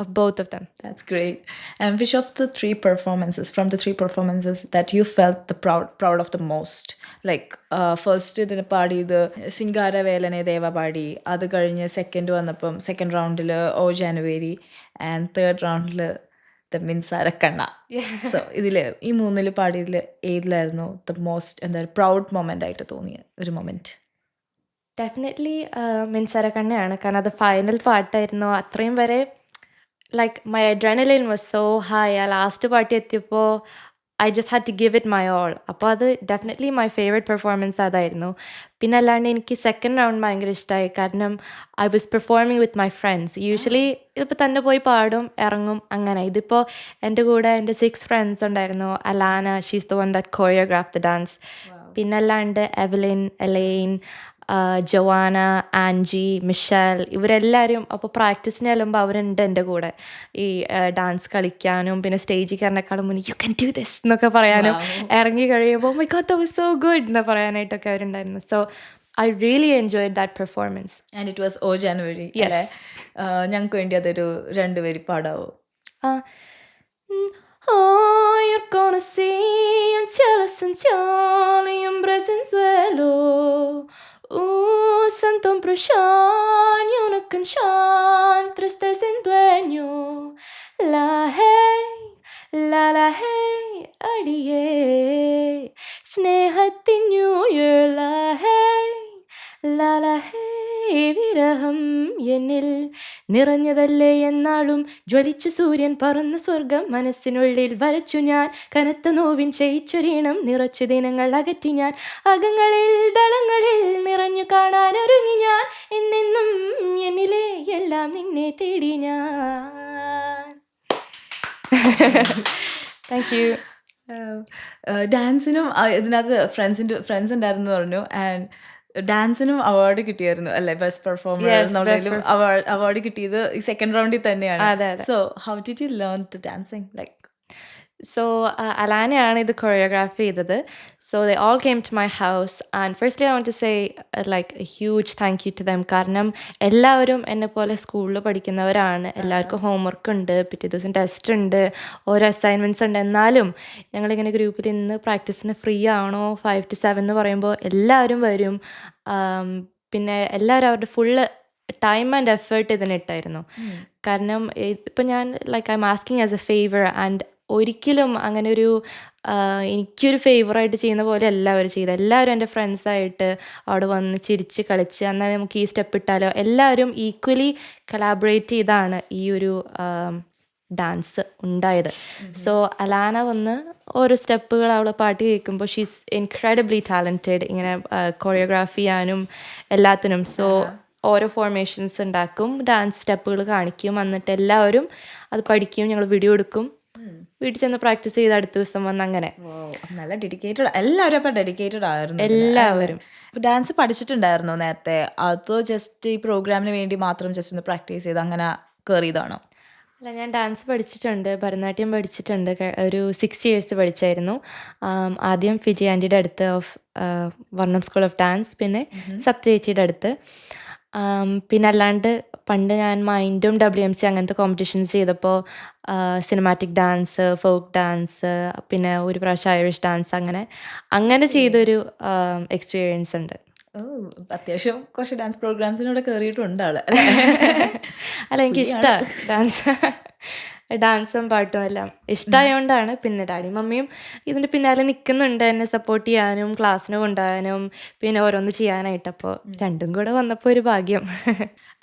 Speaker 1: of both of them.
Speaker 2: That's great. And which of the three performances, from the three performances, that you felt the proud of the most? Like first ഇതിന് പാടിയത് സിംഗാരവേലനെ ദേവ പാടി, അത് കഴിഞ്ഞ് second വന്നപ്പം second റൗണ്ടിൽ ഓ January and third റൗണ്ടിൽ the മിൻസാരക്കണ്ണ. So ഇതിൽ ഈ മൂന്നിൽ പാടിയതിൽ ഏതിലായിരുന്നു ദ മോസ്റ്റ് എന്താ പ്രൗഡ് മൊമെൻ്റ് ആയിട്ട് തോന്നിയ ഒരു മൊമെൻറ്റ്?
Speaker 1: ഡെഫിനറ്റ്ലി മിൻസാരക്കണ്ണയാണ്. കാരണം അത് ഫൈനൽ പാട്ടായിരുന്നു. അത്രയും വരെ like my adrenaline was so high. ആ ലാസ്റ്റ് പാട്ട് എത്തിയപ്പോൾ I just had to give it my all. അപ്പോൾ അത് ഡെഫിനറ്റ്ലി മൈ ഫേവറേറ്റ് പെർഫോമൻസ് അതായിരുന്നു. പിന്നെ അല്ലാണ്ട് എനിക്ക് സെക്കൻഡ് റൗണ്ട് ഭയങ്കര ഇഷ്ടമായി. കാരണം I was performing with my friends. Usually ഇതിപ്പോൾ തന്നെ പോയി പാടും ഇറങ്ങും അങ്ങനെ. ഇതിപ്പോൾ എൻ്റെ കൂടെ എൻ്റെ 6 ഫ്രണ്ട്സ് ഉണ്ടായിരുന്നു. Alana, she's the one that choreograph the dance. പിന്നെ അല്ലാണ്ട് എവലിൻ, എലൈൻ, ജോവാന, ആൻജി, മിഷേൽ, ഇവരെല്ലാവരും അപ്പോൾ പ്രാക്ടീസിന് ചെല്ലുമ്പോൾ അവരുണ്ട് എൻ്റെ കൂടെ ഈ ഡാൻസ് കളിക്കാനും പിന്നെ സ്റ്റേജിൽ കയറിനേക്കാളും മുന്നേ യു ക്യാൻ ഡു ദിസ് എന്നൊക്കെ പറയാനും ഇറങ്ങി കഴിയുമ്പോൾ my god that was so good എന്ന് പറയാനായിട്ടൊക്കെ അവരുണ്ടായിരുന്നു. So I really enjoyed that performance.
Speaker 2: And it was oh January.
Speaker 1: Yes.
Speaker 2: ഞങ്ങൾക്ക് വേണ്ടി അതൊരു 2 വരി പാടാവോ?
Speaker 1: Oh, you're gonna see un cielo essenziale, un presenzuelo. Sento un proscian, una cancian, triste sin dueño. La hey, la hey, adiye. സ്നേഹത്തിൻ new year la hey, la hey. വിരഹം എന്നിൽ നിറഞ്ഞതല്ലേ എന്നാളും ജ്വലിച്ച സൂര്യൻ പറന്ന സ്വർഗം മനസ്സിനുള്ളിൽ വരച്ചു ഞാൻ. കനത്ത നോവിൻ ചെയ്ച്ചൊരീണം നിറച്ചു ദിനങ്ങൾ അകറ്റി ഞാൻ. അകങ്ങളിൽ ദളങ്ങളിൽ നിറഞ്ഞു കാണാൻ ഒരുങ്ങി ഞാൻ. എന്നെന്നും എന്നിലെ എല്ലാം നിന്നെ തേടി ഞാൻ. Thank you.
Speaker 2: ഡാൻസിനും ഇതിനകത്ത് ഫ്രണ്ട്സ് ഉണ്ടായിരുന്നു പറഞ്ഞു. ആൻഡ് ഡാൻസിനും അവാർഡ് കിട്ടിയായിരുന്നു അല്ലേ? ബെസ്റ്റ് പെർഫോമർ എന്നുള്ളതിലും അവാർഡ് കിട്ടിയത് ഈ സെക്കൻഡ് റൗണ്ടിൽ തന്നെയാണ്.
Speaker 1: അതെ, അതെ.
Speaker 2: So how did you learn the dancing? Like
Speaker 1: so അലാനയാണ് ഇത് കൊറിയോഗ്രാഫി ചെയ്തത്. So they all came to my house and firstly I want to say like a huge thank you to them. കാരണം എല്ലാവരും എന്നെ പോലെ സ്കൂളിൽ പഠിക്കുന്നവരാണ്. എല്ലാവർക്കും ഹോംവർക്ക് ഉണ്ട്, പിറ്റേ ദിവസം ടെസ്റ്റ് ഉണ്ട്, ഓരോ അസൈൻമെൻറ്റ്സ് ഉണ്ട്. എന്നാലും ഞങ്ങളിങ്ങനെ ഗ്രൂപ്പിൽ ഇന്ന് പ്രാക്ടീസിന് ഫ്രീ ആണോ 5 to 7 എന്ന് പറയുമ്പോൾ എല്ലാവരും വരും. പിന്നെ എല്ലാവരും അവരുടെ ഫുള്ള് ടൈം ആൻഡ് എഫേർട്ട് ഇതിനിട്ടായിരുന്നു. കാരണം ഇപ്പം ഞാൻ like I am asking as A favour and ഒരിക്കലും അങ്ങനെ ഒരു എനിക്കൊരു ഫേവറായിട്ട് ചെയ്യുന്ന പോലെ എല്ലാവരും ചെയ്ത് എല്ലാവരും എൻ്റെ ഫ്രണ്ട്സായിട്ട് അവിടെ വന്ന് ചിരിച്ച് കളിച്ച് എന്നാൽ നമുക്ക് ഈ സ്റ്റെപ്പ് ഇട്ടാലോ എല്ലാവരും ഈക്വലി കൊളാബറേറ്റ് ചെയ്താണ് ഈ ഒരു ഡാൻസ് ഉണ്ടായത്. സോ അലാന വന്ന് ഓരോ സ്റ്റെപ്പുകൾ അവളെ പാട്ട് കേൾക്കുമ്പോൾ ഷീസ് ഇൻക്രെഡിബ്ലി ടാലൻറ്റഡ് ഇങ്ങനെ കൊറിയോഗ്രാഫി ചെയ്യാനും എല്ലാത്തിനും. സോ ഓരോ ഫോർമേഷൻസ് ഉണ്ടാക്കും, ഡാൻസ് സ്റ്റെപ്പുകൾ കാണിക്കും, എന്നിട്ട് എല്ലാവരും അത് പഠിക്കും, ഞങ്ങൾ വീഡിയോ എടുക്കും, വീട്ടിൽ ചെന്ന് പ്രാക്ടീസ് ചെയ്ത് അടുത്ത ദിവസം വന്ന് അങ്ങനെ.
Speaker 2: നല്ല ഡെഡിക്കേറ്റഡ്. എല്ലാവരും അപ്പം ഡെഡിക്കേറ്റഡ് ആയിരുന്നു.
Speaker 1: എല്ലാവരും
Speaker 2: ഡാൻസ് പഠിച്ചിട്ടുണ്ടായിരുന്നോ നേരത്തെ? അതോ ജസ്റ്റ് ഈ പ്രോഗ്രാമിന് വേണ്ടി മാത്രം ജസ്റ്റ് ഒന്ന് പ്രാക്ടീസ് ചെയ്ത് അങ്ങനെ കയറിയതാണോ?
Speaker 1: അല്ല, ഞാൻ ഡാൻസ് പഠിച്ചിട്ടുണ്ട്, ഭരതനാട്യം പഠിച്ചിട്ടുണ്ട്. ഒരു 6 years പഠിച്ചായിരുന്നു. ആദ്യം ഫിജി ആൻറ്റിയുടെ അടുത്ത് ഓഫ് വർണ്ണം സ്കൂൾ ഓഫ് ഡാൻസ്, പിന്നെ സപ്ത ചേച്ചിയുടെ അടുത്ത്. പിന്നെ അല്ലാണ്ട് പണ്ട് ഞാൻ മൈൻഡും WMC അങ്ങനത്തെ കോമ്പറ്റീഷൻസ് ചെയ്തപ്പോൾ സിനിമാറ്റിക് ഡാൻസ്, ഫോക്ക് ഡാൻസ്, പിന്നെ ഒരു പ്രാവശ്യം ഐറിഷ് ഡാൻസ്, അങ്ങനെ ചെയ്തൊരു എക്സ്പീരിയൻസ് ഉണ്ട്.
Speaker 2: അത്യാവശ്യം കുറച്ച് ഡാൻസ് പ്രോഗ്രാംസിനോടെ കയറിയിട്ടുണ്ട് ആള്.
Speaker 1: അല്ല, എനിക്ക് ഇഷ്ടമാണ് ഡാൻസും പാട്ടും എല്ലാം ഇഷ്ടമായതുകൊണ്ടാണ്. പിന്നെ ഡാഡിയും മമ്മിയും ഇതിൻ്റെ പിന്നാലെ നിൽക്കുന്നുണ്ട്, എന്നെ സപ്പോർട്ട് ചെയ്യാനും ക്ലാസ്സിന് കൊണ്ടുപോകാനും പിന്നെ ഓരോന്ന് ചെയ്യാനായിട്ട്. അപ്പോൾ രണ്ടും കൂടെ വന്നപ്പോൾ ഒരു ഭാഗ്യം.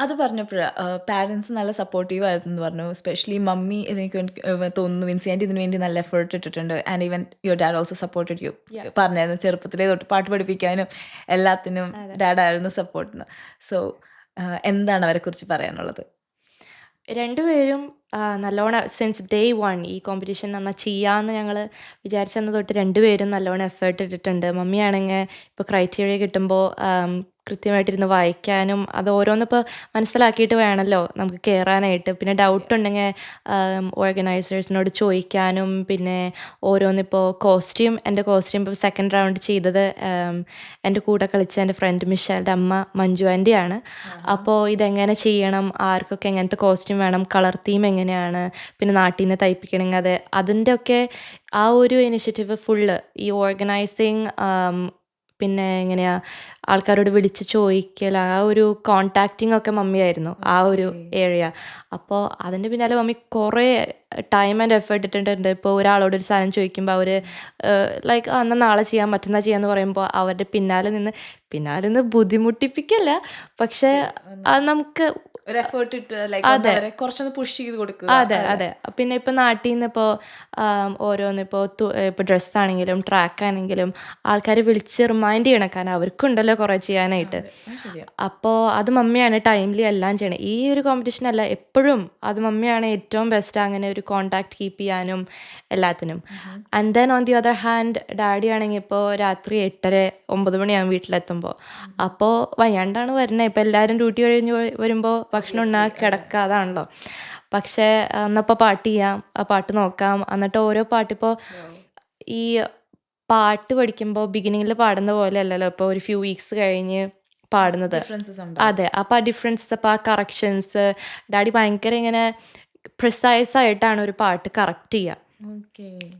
Speaker 2: അത് പറഞ്ഞപ്പോഴാണ് പാരൻസ് നല്ല സപ്പോർട്ടീവ് ആയിരുന്നു പറഞ്ഞു. എസ്പെഷ്യലി മമ്മി ഇതിനൊക്കെ തോന്നുന്നു വിൻസി ആൻറ്റി ഇതിന് വേണ്ടി നല്ല എഫേർട്ട് ഇട്ടിട്ടുണ്ട്. And even your dad also supported you. പറഞ്ഞായിരുന്നു ചെറുപ്പത്തിലേ തൊട്ട് പാട്ട് പഠിപ്പിക്കാനും എല്ലാത്തിനും ഡാഡായിരുന്നു സപ്പോർട്ടിന്. സോ എന്താണ് അവരെക്കുറിച്ച് പറയാനുള്ളത്?
Speaker 1: രണ്ടുപേരും നല്ലോണം സിൻസ് ഡേ 1 ഈ കോമ്പറ്റീഷൻ നന്നാ ചെയ്യാമെന്ന് ഞങ്ങൾ വിചാരിച്ചെന്ന് തൊട്ട് രണ്ടുപേരും നല്ലോണം എഫേർട്ട് ഇട്ടിട്ടുണ്ട്. മമ്മിയാണെങ്കിൽ ഇപ്പോൾ ക്രൈറ്റീരിയ കിട്ടുമ്പോൾ കൃത്യമായിട്ടിരുന്ന് വായിക്കാനും അത് ഓരോന്നിപ്പോൾ മനസ്സിലാക്കിയിട്ട് വേണമല്ലോ നമുക്ക് കയറാനായിട്ട്. പിന്നെ ഡൗട്ട് ഉണ്ടെങ്കിൽ ഓർഗനൈസേഴ്സിനോട് ചോദിക്കാനും, പിന്നെ ഓരോന്നിപ്പോൾ എൻ്റെ കോസ്റ്റ്യൂം ഇപ്പോൾ സെക്കൻഡ് റൗണ്ട് ചെയ്തത് എൻ്റെ കൂടെ കളിച്ച എൻ്റെ ഫ്രണ്ട് മിഷേലിൻ്റെ അമ്മ മഞ്ജു ആൻ്റിയാണ്. അപ്പോൾ ഇതെങ്ങനെ ചെയ്യണം, ആർക്കൊക്കെ എങ്ങനത്തെ കോസ്റ്റ്യൂം വേണം, കളർ തീം എങ്ങനെയാണ്, പിന്നെ നാട്ടിൽ നിന്ന് തയ്പ്പിക്കണമെങ്കിൽ അതിൻ്റെ ഒക്കെ ആ ഒരു ഇനിഷ്യേറ്റീവ് ഫുള്ള് ഈ ഓർഗനൈസിങ്, പിന്നെ എങ്ങനെയാ ആൾക്കാരോട് വിളിച്ച് ചോദിക്കൽ, ആ ഒരു കോണ്ടാക്റ്റിംഗ് ഒക്കെ മമ്മിയായിരുന്നു ആ ഒരു ഏരിയ. അപ്പോൾ അതിൻ്റെ പിന്നാലെ മമ്മി കുറേ ടൈം ആൻഡ് എഫേർട്ട് ഇട്ടിട്ടുണ്ട്. ഇപ്പോൾ ഒരാളോട് ഒരു സാധനം ചോദിക്കുമ്പോൾ അവർ ലൈക്ക് എന്നാൽ നാളെ ചെയ്യാം, മറ്റന്നാൾ ചെയ്യാമെന്ന് പറയുമ്പോൾ അവരുടെ പിന്നാലെ നിന്ന് ബുദ്ധിമുട്ടിപ്പിക്കല്ല, പക്ഷേ അത് നമുക്ക്
Speaker 2: ഒരു എഫേർട്ട് ഇട്ട്
Speaker 1: അതെ.
Speaker 2: കുറച്ചൊന്ന് പുഷ് ചെയ്ത് കൊടുക്കുക.
Speaker 1: അതെ അതെ. പിന്നെ ഇപ്പോൾ നാട്ടിൽ നിന്ന് ഓരോന്ന് ഇപ്പോൾ ഡ്രസ്സാണെങ്കിലും ട്രാക്കാണെങ്കിലും ആൾക്കാർ വിളിച്ച് റിമൈൻഡ് ചെയ്യണം, കാരണം അവർക്കുണ്ടല്ലോ കുറേ ചെയ്യാനായിട്ട്. അപ്പോൾ അത് മമ്മിയാണ് ടൈംലി എല്ലാം ചെയ്യണത്. ഈ ഒരു കോമ്പറ്റീഷനല്ല, എപ്പോഴും അത് മമ്മിയാണ് ഏറ്റവും ബെസ്റ്റ് അങ്ങനെ ഒരു കോണ്ടാക്ട് കീപ്പ് ചെയ്യാനും എല്ലാത്തിനും. And then on the other hand daddy ആണെങ്കിൽ ഇപ്പോൾ രാത്രി 8:30-9 മണിയാകും വീട്ടിലെത്തുമ്പോൾ. അപ്പോൾ വയ്യാണ്ടാണ് വരുന്നത്. ഇപ്പോൾ എല്ലാവരും ഡ്യൂട്ടി കഴിഞ്ഞ് വരുമ്പോൾ ഭക്ഷണം ഉണ്ടാക്കി കിടക്കുക, അതാണല്ലോ. പക്ഷേ എന്നപ്പോൾ പാട്ട് ചെയ്യാം, പാട്ട് നോക്കാം, എന്നിട്ട് ഓരോ പാട്ടിപ്പോൾ ഈ പാട്ട് പഠിക്കുമ്പോൾ ബിഗിനിങ്ങിൽ പാടുന്ന പോലെ അല്ലല്ലോ ഇപ്പോൾ ഒരു ഫ്യൂ വീക്സ് കഴിഞ്ഞ് പാടുന്നത്.
Speaker 2: ഡിഫറൻസസ് ഉണ്ട്.
Speaker 1: അതെ. അപ്പോൾ ആ ഡിഫറൻസസ്, അപ്പോൾ ആ കറക്ഷൻസ് ഡാഡി ഭയങ്കര ഇങ്ങനെ പ്രിസൈസ് ആയിട്ടാണ് ഒരു പാട്ട് കറക്റ്റ് ചെയ്യുക.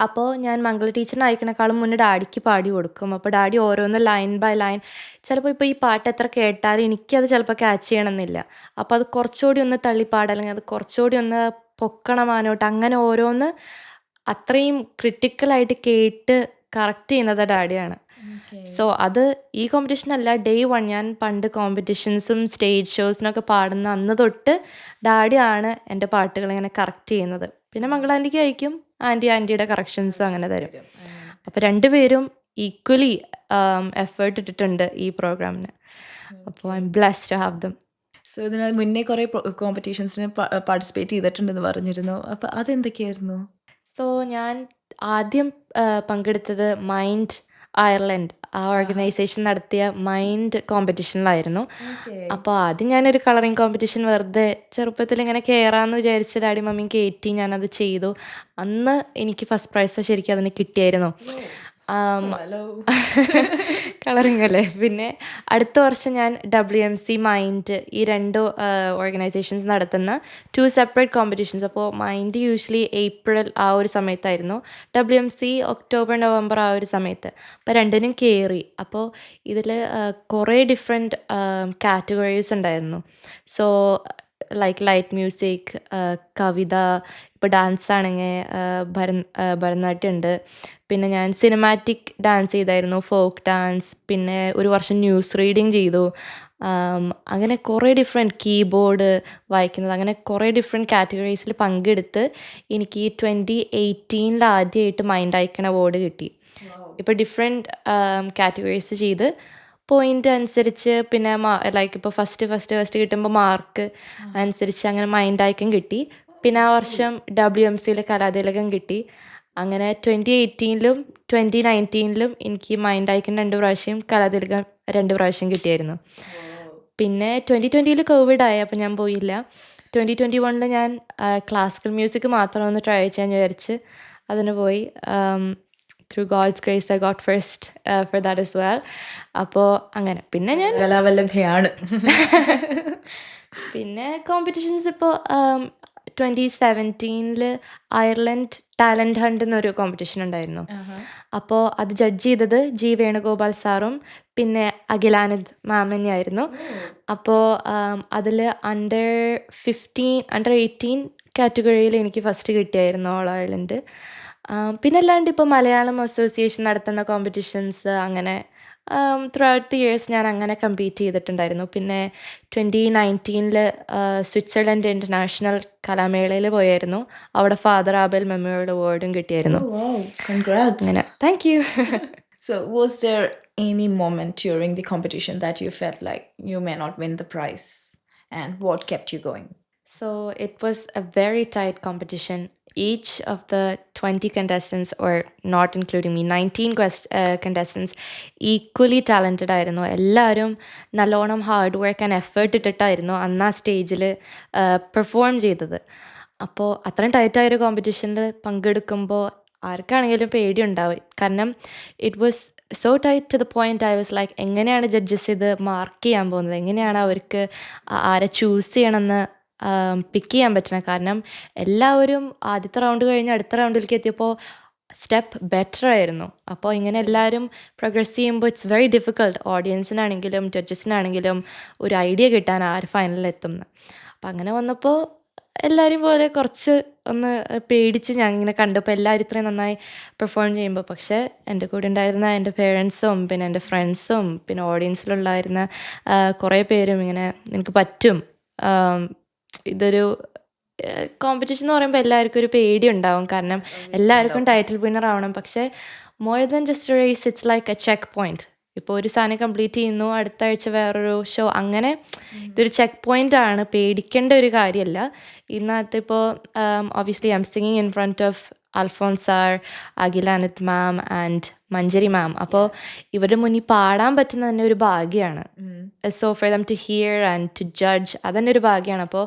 Speaker 1: അപ്പോൾ ഞാൻ മംഗള ടീച്ചറിനെ അയക്കണേക്കാളും മുന്നേ ഡാഡിക്ക് പാടി കൊടുക്കും. അപ്പോൾ ഡാഡി ഓരോന്ന് ലൈൻ ബൈ ലൈൻ, ചിലപ്പോൾ ഇപ്പോൾ ഈ പാട്ട് എത്ര കേട്ടാലും എനിക്കത് ചിലപ്പോൾ ക്യാച്ച് ചെയ്യണമെന്നില്ല. അപ്പോൾ അത് കുറച്ചുകൂടി ഒന്ന് തള്ളിപ്പാടുക, അല്ലെങ്കിൽ അത് കുറച്ചുകൂടി ഒന്ന് പൊക്കണമാനോട്ട്, അങ്ങനെ ഓരോന്ന് അത്രയും ക്രിട്ടിക്കലായിട്ട് കേട്ട് കറക്റ്റ് ചെയ്യുന്നത് ഡാഡിയാണ്. സോ അത് ഈ കോമ്പറ്റീഷൻ അല്ല, ഡേ 1 ഞാൻ പണ്ട് കോമ്പറ്റീഷൻസും സ്റ്റേജ് ഷോസിനൊക്കെ പാടുന്ന അന്ന് തൊട്ട് ഡാഡിയാണ് എൻ്റെ പാട്ടുകൾ ഇങ്ങനെ കറക്റ്റ് ചെയ്യുന്നത്. പിന്നെ മംഗളാൻറ്റിക്ക് അയക്കും, ആൻറ്റിയുടെ കറക്ഷൻസും അങ്ങനെ തരും. അപ്പോൾ രണ്ടുപേരും ഈക്വലി എഫേർട്ട് ഇട്ടിട്ടുണ്ട് ഈ പ്രോഗ്രാമിന്. അപ്പോൾ I'm blessed to have them.
Speaker 2: So ഇതിന് മുന്നേ കുറേ കോമ്പറ്റീഷൻസിന് പാർട്ടിസിപ്പേറ്റ് ചെയ്തിട്ടുണ്ടെന്ന് പറഞ്ഞിരുന്നു. അപ്പോൾ അതെന്തൊക്കെയായിരുന്നു?
Speaker 1: സോ ഞാൻ ആദ്യം പങ്കെടുത്തത് മൈൻഡ് അയർലൻഡ്, ആ ഓർഗനൈസേഷൻ നടത്തിയ മൈൻഡ് കോമ്പറ്റീഷനിലായിരുന്നു. അപ്പോൾ ആദ്യം ഞാനൊരു കളറിങ് കോമ്പറ്റീഷൻ വെറുതെ ചെറുപ്പത്തിൽ ഇങ്ങനെ കയറാമെന്ന് വിചാരിച്ച് ഡാഡി മമ്മിയും കയറ്റി, ഞാനത് ചെയ്തു. അന്ന് എനിക്ക് ഫസ്റ്റ് പ്രൈസ് ശരിക്കും അതിന് കിട്ടിയായിരുന്നു. കളറിങ് അല്ലേ. പിന്നെ അടുത്ത വർഷം ഞാൻ WMC മൈൻഡ് ഈ 2 ഓർഗനൈസേഷൻസ് നടത്തുന്ന 2 സെപ്പറേറ്റ് കോമ്പറ്റീഷൻസ്. അപ്പോൾ മൈൻഡ് യൂഷ്വലി ഏപ്രിൽ ആ ഒരു സമയത്തായിരുന്നു, WMC ഒക്ടോബർ നവംബർ ആ ഒരു സമയത്ത്. അപ്പോൾ രണ്ടിനും കയറി. അപ്പോൾ ഇതിൽ കുറേ ഡിഫറെൻറ്റ് കാറ്റഗറീസ് ഉണ്ടായിരുന്നു. സോ ലൈക്ക് ലൈറ്റ് മ്യൂസിക്, കവിത, ഇപ്പോൾ ഡാൻസ് ആണെങ്കിൽ ഭരതനാട്യം ഉണ്ട്. പിന്നെ ഞാൻ സിനിമാറ്റിക് ഡാൻസ് ചെയ്തായിരുന്നു, ഫോക്ക് ഡാൻസ്. പിന്നെ ഒരു വർഷം ന്യൂസ് റീഡിങ് ചെയ്തു. അങ്ങനെ കുറേ ഡിഫറെൻറ്റ് കീബോർഡ് വായിക്കുന്നത്, അങ്ങനെ കുറേ ഡിഫറെൻറ്റ് കാറ്റഗറീസിൽ പങ്കെടുത്ത് എനിക്ക് 2018 ആദ്യമായിട്ട് മൈൻഡ് ഐക്കൺ അവാർഡ് കിട്ടി. ഇപ്പോൾ ഡിഫറെൻറ്റ് കാറ്റഗറീസ് ചെയ്ത് പോയിൻ്റ് അനുസരിച്ച്, പിന്നെ ലൈക്ക് ഇപ്പോൾ ഫസ്റ്റ് കിട്ടുമ്പോൾ മാർക്ക് അനുസരിച്ച് അങ്ങനെ മൈൻഡ് ഐക്കൺ കിട്ടി. പിന്നെ ആ വർഷം WMCയിലെ കലാതിലകം കിട്ടി. അങ്ങനെ 2018-ലും 2019-ലും എനിക്ക് മൈൻഡ് ഐക്കൺ 2 പ്രാവശ്യം, കലാതിലകം 2 പ്രാവശ്യം കിട്ടിയായിരുന്നു. പിന്നെ 2020-ൽ കോവിഡായി, അപ്പോൾ ഞാൻ പോയില്ല. 2021-ൽ ഞാൻ ക്ലാസിക്കൽ മ്യൂസിക് മാത്രം ഒന്ന് ട്രൈ ചെയ്യാൻ വിചാരിച്ച് അതിന് പോയി. Through god's grace I got first for that as well. അപ്പോൾ അങ്ങനെ പിന്നെ ഞാൻ
Speaker 2: കലാവല്ലഭയാണ്.
Speaker 1: പിന്നെ കോമ്പറ്റീഷൻസ് ഇപ്പോൾ 2017-ൽ അയർലൻഡ് ടാലൻറ്റ് ഹണ്ട് എന്നൊരു കോമ്പറ്റീഷൻ ഉണ്ടായിരുന്നു. അപ്പോൾ അത് ജഡ്ജ് ചെയ്തത് G. വേണുഗോപാൽ സാറും പിന്നെ അഖിലാനന്ദ് മാമനെയായിരുന്നു. അപ്പോൾ അതിൽ അണ്ടർ 18 കാറ്റഗറിയിൽ എനിക്ക് ഫസ്റ്റ് കിട്ടിയായിരുന്നു, ഓൾ അയർലൻഡ്. പിന്നെ അല്ലാണ്ട് ഇപ്പോൾ മലയാളം അസോസിയേഷൻ നടത്തുന്ന കോമ്പറ്റീഷൻസ് അങ്ങനെ ത്രൂ ഔട്ട് ദി ഇയേഴ്സ് ഞാൻ അങ്ങനെ കമ്പീറ്റ് ചെയ്തിട്ടുണ്ടായിരുന്നു. പിന്നെ 2019-ൽ സ്വിറ്റ്സർലൻഡ് ഇൻ്റർനാഷണൽ കലാമേളയിൽ പോയായിരുന്നു. അവിടെ ഫാദർ ആബേൽ മെമ്മോറിയൽ അവാർഡും കിട്ടിയായിരുന്നു. അങ്ങനെ thank you.
Speaker 2: So was there any moment during the competition that you felt like you may not win the prize, and what kept you going?
Speaker 1: So it was a very tight competition. each of the 20 contestants, or not including me, 19 contestants equally talented ആയിരുന്നു. എല്ലാവരും നല്ലോണം hard work and effort ഇട്ടിട്ടായിരുന്നു അന്ന് ആ സ്റ്റേജിൽ perform ചെയ്തത്. അപ്പോൾ അത്രയും ടൈറ്റായൊരു കോമ്പറ്റീഷനിൽ പങ്കെടുക്കുമ്പോൾ ആർക്കാണെങ്കിലും പേടിയുണ്ടാവും. കാരണം it was so tight to the point I was like, എങ്ങനെയാണ് ജഡ്ജസ് ഇത് മാർക്ക് ചെയ്യാൻ പോകുന്നത്, എങ്ങനെയാണ് അവർക്ക് ആരെ ചൂസ് ചെയ്യണമെന്ന് പിക്ക് ചെയ്യാൻ പറ്റണം. കാരണം എല്ലാവരും ആദ്യത്തെ റൗണ്ട് കഴിഞ്ഞ് അടുത്ത റൗണ്ടിലേക്ക് എത്തിയപ്പോൾ സ്റ്റെപ്പ് ബെറ്റർ ആയിരുന്നു. അപ്പോൾ ഇങ്ങനെ എല്ലാവരും പ്രോഗ്രസ് ചെയ്യുമ്പോൾ ഇറ്റ്സ് വെരി ഡിഫിക്കൾട്ട്, ഓഡിയൻസിനാണെങ്കിലും ജഡ്ജസിനാണെങ്കിലും ഒരു ഐഡിയ കിട്ടാൻ ആര് ഫൈനലിൽ എത്തുമെന്ന്. അപ്പം അങ്ങനെ വന്നപ്പോൾ എല്ലാവരും പോലെ കുറച്ച് ഒന്ന് പേടിച്ച് ഞാൻ ഇങ്ങനെ കണ്ടപ്പോൾ എല്ലാവരും ഇത്രയും നന്നായി പെർഫോം ചെയ്യുമ്പോൾ. പക്ഷേ എൻ്റെ കൂടെ ഉണ്ടായിരുന്ന എൻ്റെ പേരൻസും പിന്നെ എൻ്റെ ഫ്രണ്ട്സും പിന്നെ ഓഡിയൻസിലുണ്ടായിരുന്ന കുറേ പേരും ഇങ്ങനെ നിനക്ക് പറ്റും, ഇതൊരു കോമ്പറ്റീഷൻ എന്ന് പറയുമ്പോൾ എല്ലാവർക്കും ഒരു പേടി ഉണ്ടാവും. കാരണം എല്ലാവർക്കും ടൈറ്റിൽ വിന്നർ ആവണം. പക്ഷേ more than just race, it's like a check point. ഇപ്പോൾ ഒരു സാധനം കംപ്ലീറ്റ് ചെയ്യുന്നു, അടുത്ത ആഴ്ച വേറൊരു ഷോ, അങ്ങനെ ഇതൊരു ചെക്ക് പോയിന്റ് ആണ്, പേടിക്കേണ്ട ഒരു കാര്യമല്ല. ഇതിനകത്ത് ഇപ്പോൾ obviously I am singing in front of Alphons sir, Akhila Anith ma'am and Manjari ma'am. അപ്പോൾ ഇവരുടെ മുന്നിൽ പാടാൻ പറ്റുന്നത് തന്നെ ഒരു ഭാഗ്യമാണ്. So for them to hear and to judge, അതന്നെ ഒരു ഭാഗ്യമാണ്. അപ്പോൾ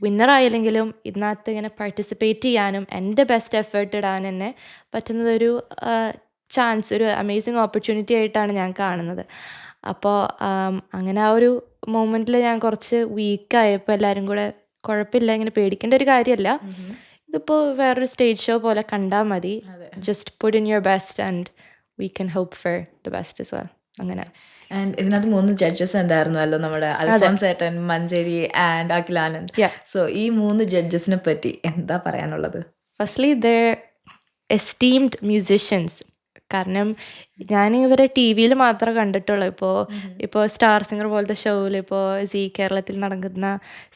Speaker 1: വിന്നർ ആയില്ലെങ്കിലും ഇതിനകത്ത് ഇങ്ങനെ പാർട്ടിസിപ്പേറ്റ് ചെയ്യാനും എൻ്റെ ബെസ്റ്റ് എഫേർട്ട് ഇടാൻ തന്നെ പറ്റുന്നതൊരു ചാൻസ്, ഒരു അമേസിങ് ഓപ്പർച്യൂണിറ്റി ആയിട്ടാണ് ഞാൻ കാണുന്നത്. അപ്പോൾ അങ്ങനെ ആ ഒരു മൊമെൻറ്റിൽ ഞാൻ കുറച്ച് വീക്കായപ്പോൾ എല്ലാവരും കൂടെ കുഴപ്പമില്ല, ഇങ്ങനെ പേടിക്കേണ്ട ഒരു കാര്യമല്ല, ഇതിപ്പോൾ വേറൊരു സ്റ്റേജ് ഷോ പോലെ കണ്ടാൽ മതി, just put in your best and we can hope for the best as well. അങ്ങനെ.
Speaker 2: ആൻഡ് ഇതിനകത്ത് 3 ജഡ്ജസ് ഉണ്ടായിരുന്നല്ലോ, നമ്മുടെ അൽഫോൺസ് ഏട്ടൻ, മഞ്ജരി ആൻഡ് അഖിലാനന്ദ്. സോ ഈ 3 ജഡ്ജസിനെ പറ്റി എന്താ പറയാനുള്ളത്?
Speaker 1: Firstly there esteemed musicians. കാരണം ഞാൻ ഇവരെ ടി വിയിൽ മാത്രമേ കണ്ടിട്ടുള്ളൂ. ഇപ്പോൾ സ്റ്റാർ സിംഗർ പോലത്തെ ഷോയിൽ, ഇപ്പോൾ സീ കേരളത്തിൽ നടക്കുന്ന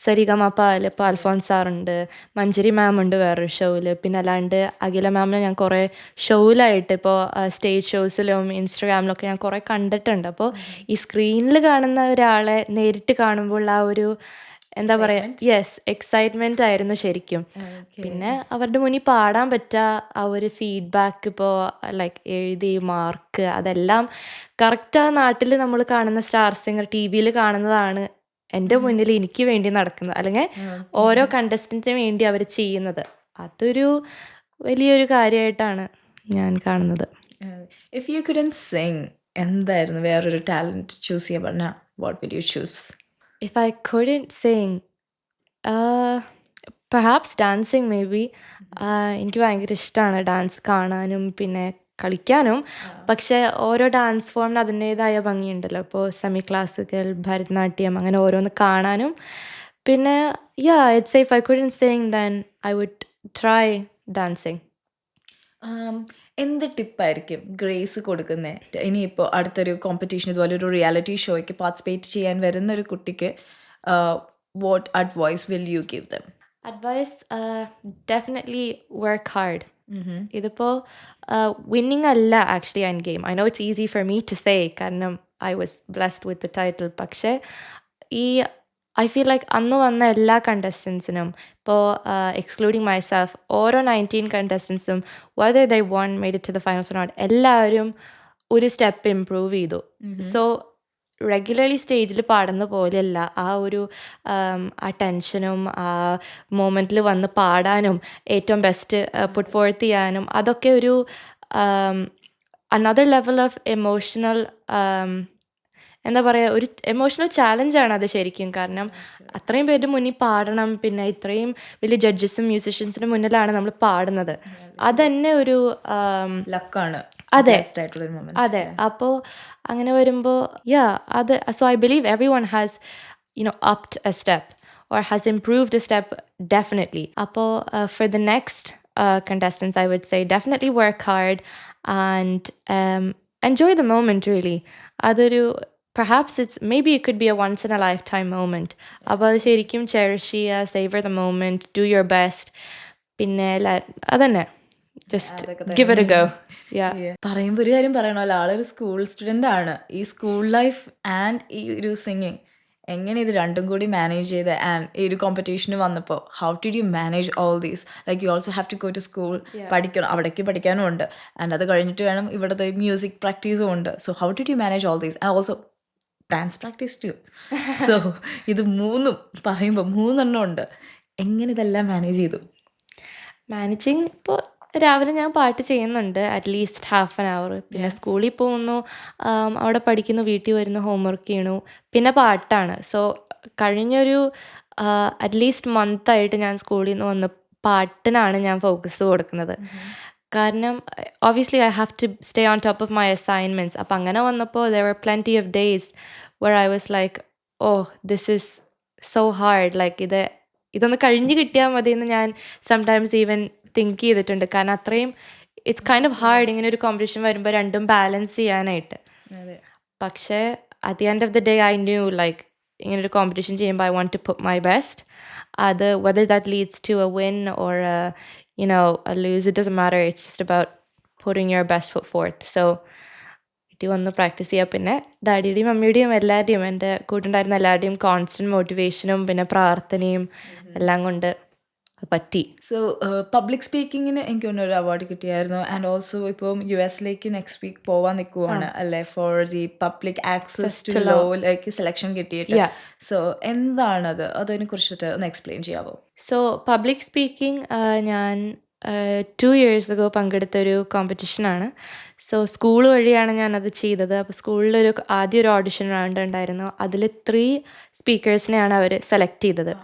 Speaker 1: സരിഗമപയിൽ ഇപ്പോൾ അൽഫോൺസ് സാറുണ്ട്, മഞ്ജരി മാം ഉണ്ട് വേറൊരു ഷോയിൽ, പിന്നെ അല്ലാണ്ട് അഖില മാമിനെ ഞാൻ കുറേ ഷോയിലായിട്ട് ഇപ്പോൾ സ്റ്റേജ് ഷോസിലും ഇൻസ്റ്റഗ്രാമിലൊക്കെ ഞാൻ കുറേ കണ്ടിട്ടുണ്ട്. അപ്പോൾ ഈ സ്ക്രീനിൽ കാണുന്ന ഒരാളെ നേരിട്ട് കാണുമ്പോൾ ആ ഒരു എന്താ പറയുക, യെസ്, എക്സൈറ്റ്മെൻ്റ് ആയിരുന്നു ശരിക്കും. പിന്നെ അവരുടെ മുന്നിൽ പാടാൻ പറ്റുക, ആ ഒരു ഫീഡ്ബാക്ക്, ഇപ്പോൾ ലൈക്ക് എഴുതി മാർക്ക്, അതെല്ലാം കറക്റ്റ് ആ നാട്ടിൽ നമ്മൾ കാണുന്ന സ്റ്റാർ സിംഗർ ടി വിയിൽ കാണുന്നതാണ് എൻ്റെ മുന്നിൽ എനിക്ക് വേണ്ടി നടക്കുന്നത്, അല്ലെങ്കിൽ ഓരോ കണ്ടസ്റ്റൻറ്റിന് വേണ്ടി അവർ ചെയ്യുന്നത്. അതൊരു വലിയൊരു കാര്യമായിട്ടാണ് ഞാൻ കാണുന്നത്.
Speaker 2: ഇഫ് യു കുഡന്റ് സിംഗ്, എന്തായിരുന്നു വേറൊരു ടാലൻറ്റ് ചൂസ് ചെയ്യാൻ പറഞ്ഞാൽ what will you choose?
Speaker 1: If I couldn't sing, perhaps dancing maybe. എനിക്ക് ഭയങ്കര ഇഷ്ടമാണ് ഡാൻസ് കാണാനും പിന്നെ കളിക്കാനും. പക്ഷേ ഓരോ ഡാൻസ് ഫോമിന് അതിൻ്റേതായ ഭംഗിയുണ്ടല്ലോ. ഇപ്പോൾ സെമി ക്ലാസിക്കൽ, ഭരതനാട്യം, അങ്ങനെ ഓരോന്ന് കാണാനും. പിന്നെ it's if I couldn't sing then I would try dancing.
Speaker 2: എന്ത് ടിപ്പായിരിക്കും ഗ്രേസ് കൊടുക്കുന്നത്? ഇനിയിപ്പോൾ അടുത്തൊരു കോമ്പറ്റീഷൻ, ഇതുപോലെ ഒരു റിയാലിറ്റി ഷോയ്ക്ക് പാർട്ടിസിപ്പേറ്റ് ചെയ്യാൻ വരുന്ന ഒരു കുട്ടിക്ക് what advice will you give them?
Speaker 1: Advice, definitely work hard. ഇതിപ്പോൾ വിന്നിങ് അല്ല actually end game. I know it's easy for me to say, കാരണം I was blessed with the title. പക്ഷേ ഐ ഫീൽ ലൈക്ക് അന്ന് വന്ന എല്ലാ കണ്ടസ്റ്റൻസിനും, ഇപ്പോൾ excluding myself, ഓരോ 19 കണ്ടസ്റ്റൻസും whether they won, made it to the finals or not, എല്ലാവരും ഒരു step improve ചെയ്തു. സോ റെഗുലർലി സ്റ്റേജിൽ പാടുന്ന പോലെയല്ല, ആ ഒരു ആ ടെൻഷനും ആ മൊമെൻറ്റിൽ വന്ന് പാടാനും ഏറ്റവും ബെസ്റ്റ് പുട്ട് ഫോർത്ത് ചെയ്യാനും, അതൊക്കെ ഒരു അനദർ ലെവൽ ഓഫ് എമോഷണൽ, എന്താ പറയുക, ഒരു എമോഷണൽ ചാലഞ്ചാണ് അത് ശരിക്കും. കാരണം അത്രയും പേരുടെ മുന്നിൽ പാടണം, പിന്നെ ഇത്രയും വലിയ ജഡ്ജസും മ്യൂസിഷ്യൻസിന് മുന്നിലാണ് നമ്മൾ പാടുന്നത്. അതന്നെ ഒരു
Speaker 2: ലക്കാണ്.
Speaker 1: അതെ അതെ. അപ്പോൾ അങ്ങനെ വരുമ്പോൾ അത്, so I believe every one has upped a step or has improved a step, definitely. അപ്പോൾ for the next contestants I would say definitely work hard and enjoy the moment really. അതൊരു perhaps maybe it could be a once in a lifetime moment. അപ്പോൾ അത് ശരിക്കും cherish ചെയ്യുക, savor the moment, do your best. പിന്നെ അതന്നെ, just give it a go.
Speaker 2: പറയുമ്പോൾ ഒരു കാര്യം പറയണമല്ലോ, ആളൊരു സ്കൂൾ സ്റ്റുഡൻ്റ് ആണ്. ഈ സ്കൂൾ ലൈഫ് ആൻഡ് ഈ ഒരു സിംഗിങ് എങ്ങനെ ഇത് രണ്ടും കൂടി മാനേജ് ചെയ്ത് ആൻഡ് ഈ ഒരു കോമ്പറ്റീഷന് വന്നപ്പോൾ how did you manage all these like you also have to go to school പഠിക്കണം അവിടേക്ക് പഠിക്കാനും ഉണ്ട് ആൻഡ് അത് കഴിഞ്ഞിട്ട് വേണം ഇവിടുത്തെ മ്യൂസിക് പ്രാക്ടീസും ഉണ്ട് so how did you manage all these and also dance practice too so ഇത് മൂന്നും പറയുമ്പോൾ മൂന്നെണ്ണം ഉണ്ട് എങ്ങനെ ഇതെല്ലാം മാനേജ് ചെയ്തു
Speaker 1: മാനേജിങ് ഇപ്പോൾ രാവിലെ ഞാൻ പാട്ട് ചെയ്യുന്നുണ്ട് അറ്റ്ലീസ്റ്റ് ഹാഫ് ആൻ അവർ. പിന്നെ സ്കൂളിൽ പോകുന്നു, അവിടെ പഠിക്കുന്നു, വീട്ടിൽ വരുന്നു, ഹോംവർക്ക് ചെയ്യണു, പിന്നെ പാട്ടാണ്. സോ കഴിഞ്ഞൊരു അറ്റ്ലീസ്റ്റ് മന്തായിട്ട് ഞാൻ സ്കൂളിൽ നിന്ന് വന്ന് പാട്ടിനാണ് ഞാൻ ഫോക്കസ് കൊടുക്കുന്നത്. കാരണം obviously I have to stay on top of my assignments. അപ്പം അങ്ങനെ വന്നപ്പോൾ there were plenty of days where I was like this is so hard, like ഇതൊന്ന് കഴിഞ്ഞ് കിട്ടിയാൽ മതി എന്ന് ഞാൻ സംടൈംസ് ഈവൻ തിങ്ക് ചെയ്തിട്ടുണ്ട്. കാരണം അത്രയും ഇറ്റ്സ് കൈൻഡ് ഓഫ് ഹാർഡ് ഇങ്ങനെ ഒരു കോമ്പറ്റീഷൻ വരുമ്പോൾ രണ്ടും ബാലൻസ് ചെയ്യാനായിട്ട്. പക്ഷേ at the end of the day I knew like ഇങ്ങനൊരു കോമ്പറ്റീഷൻ ചെയ്യുമ്പോൾ I want to put my best. അത് whether that leads to a win or a lose, it doesn't matter. It's just about putting your best foot forth. So വീട്ടിൽ വന്ന് practice ചെയ്യുക. പിന്നെ ഡാഡിയുടെയും മമ്മിയുടെയും എല്ലാവരുടെയും എൻ്റെ കൂട്ടുണ്ടായിരുന്ന എല്ലാവരുടെയും കോൺസ്റ്റൻറ്റ് മോട്ടിവേഷനും പിന്നെ പ്രാർത്ഥനയും എല്ലാം കൊണ്ട് പറ്റി.
Speaker 2: സോ പബ്ലിക് സ്പീക്കിങ്ങിന് എനിക്ക് തോന്നുന്നു ഒരു അവാർഡ് കിട്ടിയായിരുന്നു. ആൻഡ് ഓൾസോ ഇപ്പം US നെക്സ്റ്റ് വീക്ക് പോവാൻ നിൽക്കുവാണ് അല്ലേ for the public access to ലോയിലേക്ക് സെലക്ഷൻ കിട്ടിയിട്ട്. സോ എന്താണത്, അതിനെ കുറിച്ചിട്ട് ഒന്ന് എക്സ്പ്ലെയിൻ ചെയ്യാവോ?
Speaker 1: സോ പബ്ലിക് സ്പീക്കിംഗ് ഞാൻ 2 years ago പങ്കെടുത്തൊരു കോമ്പറ്റീഷനാണ്. സോ സ്കൂൾ വഴിയാണ് ഞാനത് ചെയ്തത്. അപ്പോൾ സ്കൂളിലൊരു ആദ്യം ഒരു ഓഡിഷൻ റൗണ്ട് ഉണ്ടായിരുന്നു. അതിൽ 3 സ്പീക്കേഴ്സിനെയാണ് അവർ സെലക്ട് ചെയ്തത്,